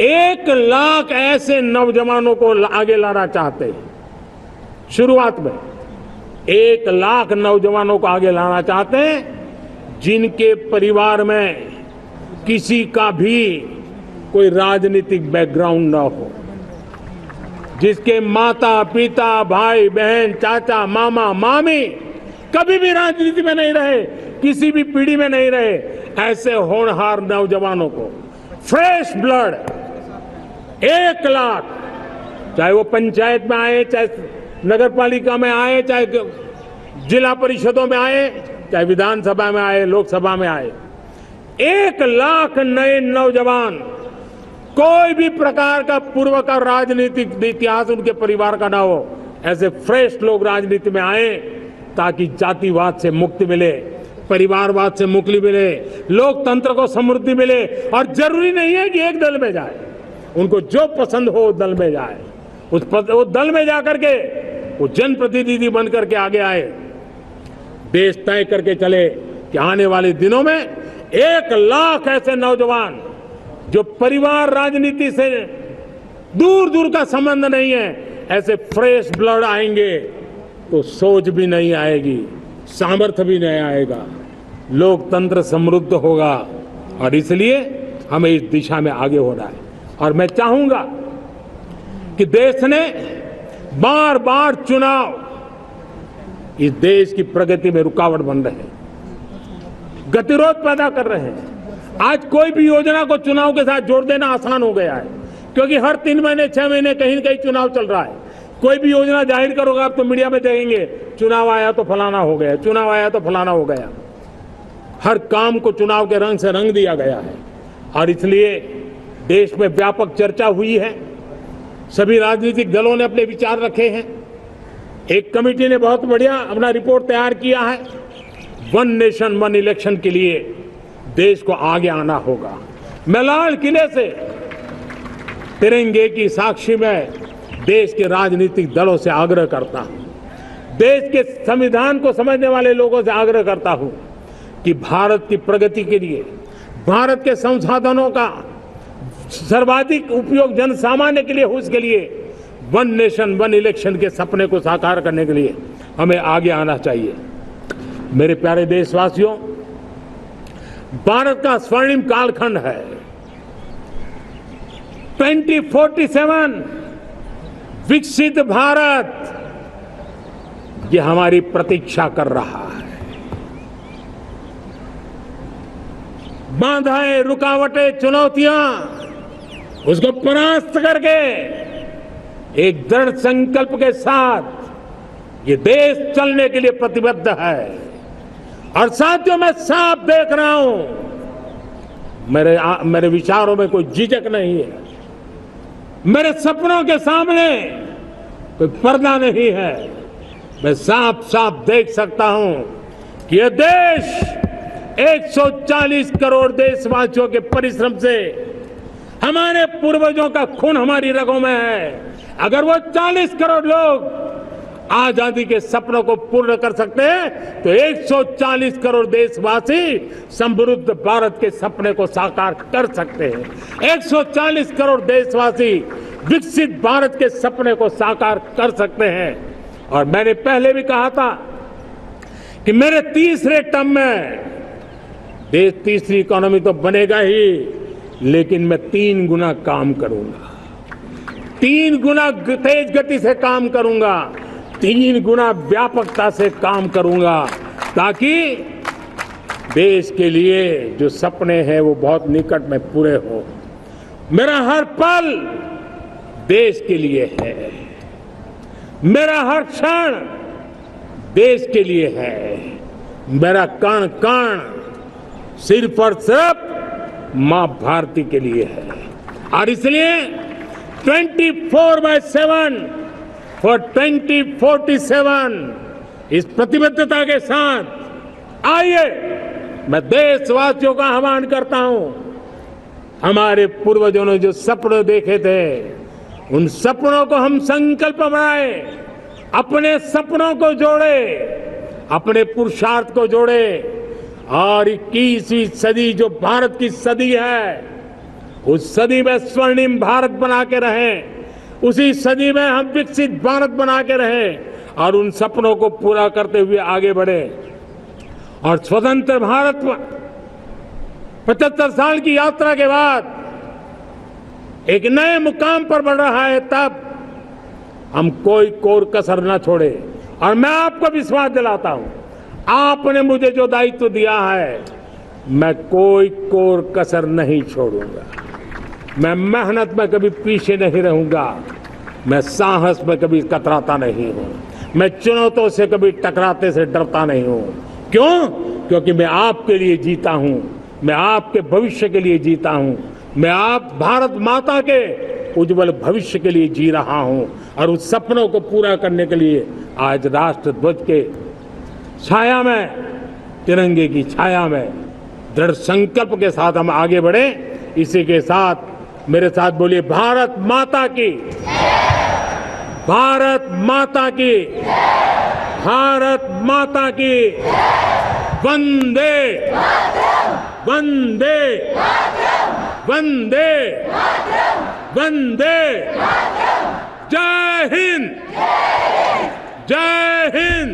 1 लाख ऐसे नौजवानों को आगे लाना चाहते हैं। शुरुआत में 1 लाख नौजवानों को आगे लाना चाहते हैं जिनके परिवार में किसी का भी कोई राजनीतिक बैकग्राउंड ना हो, जिसके माता पिता भाई बहन चाचा मामा मामी कभी भी राजनीति में नहीं रहे, किसी भी पीढ़ी में नहीं रहे, ऐसे होनहार नौजवानों को फ्रेश ब्लड 1 लाख, चाहे वो पंचायत में आए, चाहे नगर पालिका में आए, चाहे जिला परिषदों में आए, चाहे विधानसभा में आए, लोकसभा में आए, 1 लाख नए नौजवान, कोई भी प्रकार का पूर्व का राजनीतिक इतिहास उनके परिवार का ना हो, ऐसे फ्रेश लोग राजनीति में आए ताकि जातिवाद से मुक्ति मिले, परिवारवाद से मुक्ति मिले, लोकतंत्र को समृद्धि मिले। और जरूरी नहीं है कि एक दल में जाए, उनको जो पसंद हो दल में जाए, उस दल में जाकर के वो जनप्रतिनिधि बनकर के आगे आए। देश तय करके चले कि आने वाले दिनों में 1 लाख ऐसे नौजवान जो परिवार राजनीति से दूर दूर का संबंध नहीं है, ऐसे फ्रेश ब्लड आएंगे तो सोच भी नहीं आएगी, सामर्थ्य भी नहीं आएगा, लोकतंत्र समृद्ध होगा। और इसलिए हमें इस दिशा में आगे होना है। और मैं चाहूंगा कि देश ने बार बार चुनाव इस देश की प्रगति में रुकावट बन रहे हैं, गतिरोध पैदा कर रहे हैं। आज कोई भी योजना को चुनाव के साथ जोड़ देना आसान हो गया है, क्योंकि हर 3 महीने 6 महीने कहीं न कहीं चुनाव चल रहा है। कोई भी योजना जाहिर करोगे आप तो मीडिया में देखेंगे, चुनाव आया तो फलाना हो गया, चुनाव आया तो फलाना हो गया। हर काम को चुनाव के रंग से रंग दिया गया है। और इसलिए देश में व्यापक चर्चा हुई है, सभी राजनीतिक दलों ने अपने विचार रखे हैं। एक कमेटी ने बहुत बढ़िया अपना रिपोर्ट तैयार किया है। 1 नेशन 1 इलेक्शन के लिए देश को आगे आना होगा। मैं लाल किले से तिरंगे की साक्षी में देश के राजनीतिक दलों से आग्रह करता हूं, देश के संविधान को समझने वाले लोगों से आग्रह करता हूं कि भारत की प्रगति के लिए, भारत के संसाधनों का सर्वाधिक उपयोग जन सामान्य के लिए हो, उसके लिए 1 नेशन 1 इलेक्शन के सपने को साकार करने के लिए हमें आगे आना चाहिए। मेरे प्यारे देशवासियों, भारत का स्वर्णिम कालखंड है। 2047 विकसित भारत, ये हमारी प्रतीक्षा कर रहा है। बाधाएं, रुकावटें, चुनौतियां, उसको परास्त करके एक दृढ़ संकल्प के साथ ये देश चलने के लिए प्रतिबद्ध है। और साथियों, मैं साफ देख रहा हूं, मेरे विचारों में कोई झिझक नहीं है। मेरे सपनों के सामने कोई पर्दा नहीं है। मैं साफ साफ देख सकता हूं कि यह देश 140 करोड़ देशवासियों के परिश्रम से, हमारे पूर्वजों का खून हमारी रगों में है। अगर वो 40 करोड़ लोग आजादी के सपनों को पूर्ण कर सकते हैं तो 140 करोड़ देशवासी समृद्ध भारत के सपने को साकार कर सकते हैं। 140 करोड़ देशवासी विकसित भारत के सपने को साकार कर सकते हैं। और मैंने पहले भी कहा था कि मेरे तीसरे टर्म में देश तीसरी इकोनॉमी तो बनेगा ही, लेकिन मैं 3 गुना काम करूंगा, 3 गुना तेज गति से काम करूंगा, 3 गुना व्यापकता से काम करूंगा, ताकि देश के लिए जो सपने हैं वो बहुत निकट में पूरे हो। मेरा हर पल देश के लिए है, मेरा हर क्षण देश के लिए है, मेरा कण कण सिर्फ और सिर्फ मां भारती के लिए है। और इसलिए 24/7 फॉर 2047 इस प्रतिबद्धता के साथ आइए मैं देशवासियों का आह्वान करता हूं। हमारे पूर्वजों ने जो सपने देखे थे, उन सपनों को हम संकल्प बनाए, अपने सपनों को जोड़े, अपने पुरुषार्थ को जोड़े, और 21वीं सदी जो भारत की सदी है, उस सदी में स्वर्णिम भारत बना के रहें, उसी सदी में हम विकसित भारत बना के रहें और उन सपनों को पूरा करते हुए आगे बढ़े। और स्वतंत्र भारत 75 साल की यात्रा के बाद एक नए मुकाम पर बढ़ रहा है, तब हम कोई कोर कसर न छोड़े। और मैं आपको विश्वास दिलाता हूं, आपने मुझे जो दायित्व दिया है, मैं कोई कोर कसर नहीं छोड़ूंगा। मैं मेहनत में कभी पीछे नहीं रहूंगा, मैं साहस में कभी कतराता नहीं हूं, मैं चुनौतियों से कभी टकराते से डरता नहीं हूं। क्यों? क्योंकि मैं आपके लिए जीता हूं, मैं आपके भविष्य के लिए जीता हूं, मैं आप भारत माता के उज्जवल भविष्य के लिए जी रहा हूं। और उस सपनों को पूरा करने के लिए आज राष्ट्र ध्वज के छाया में, तिरंगे की छाया में दृढ़ संकल्प के साथ हम आगे बढ़े। इसी के साथ मेरे साथ बोलिए, भारत माता की, भारत माता की, भारत माता की, वंदे वंदे वंदे वंदे। जय हिंद, जय हिंद,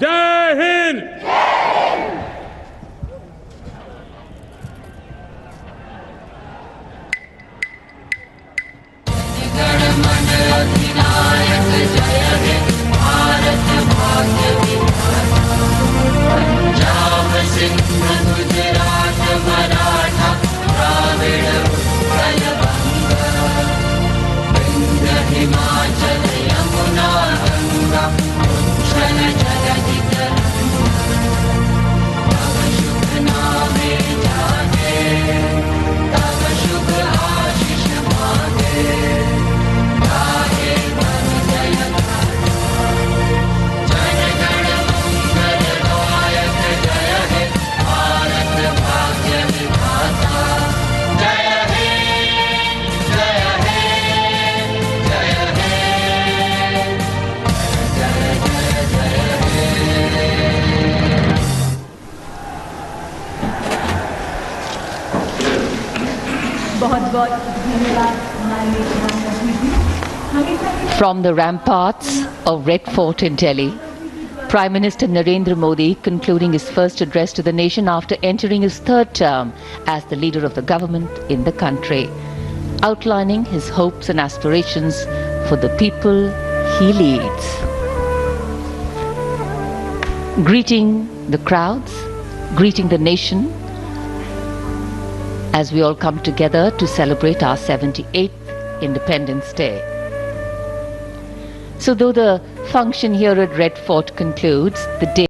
जय Hind. From the ramparts of Red Fort in Delhi, Prime Minister Narendra Modi concluding his first address to the nation after entering his third term as the leader of the government in the country, outlining his hopes and aspirations for the people he leads. Greeting the crowds, greeting the nation, as we all come together to celebrate our 78th Independence Day. So though the function here at Red Fort concludes, the day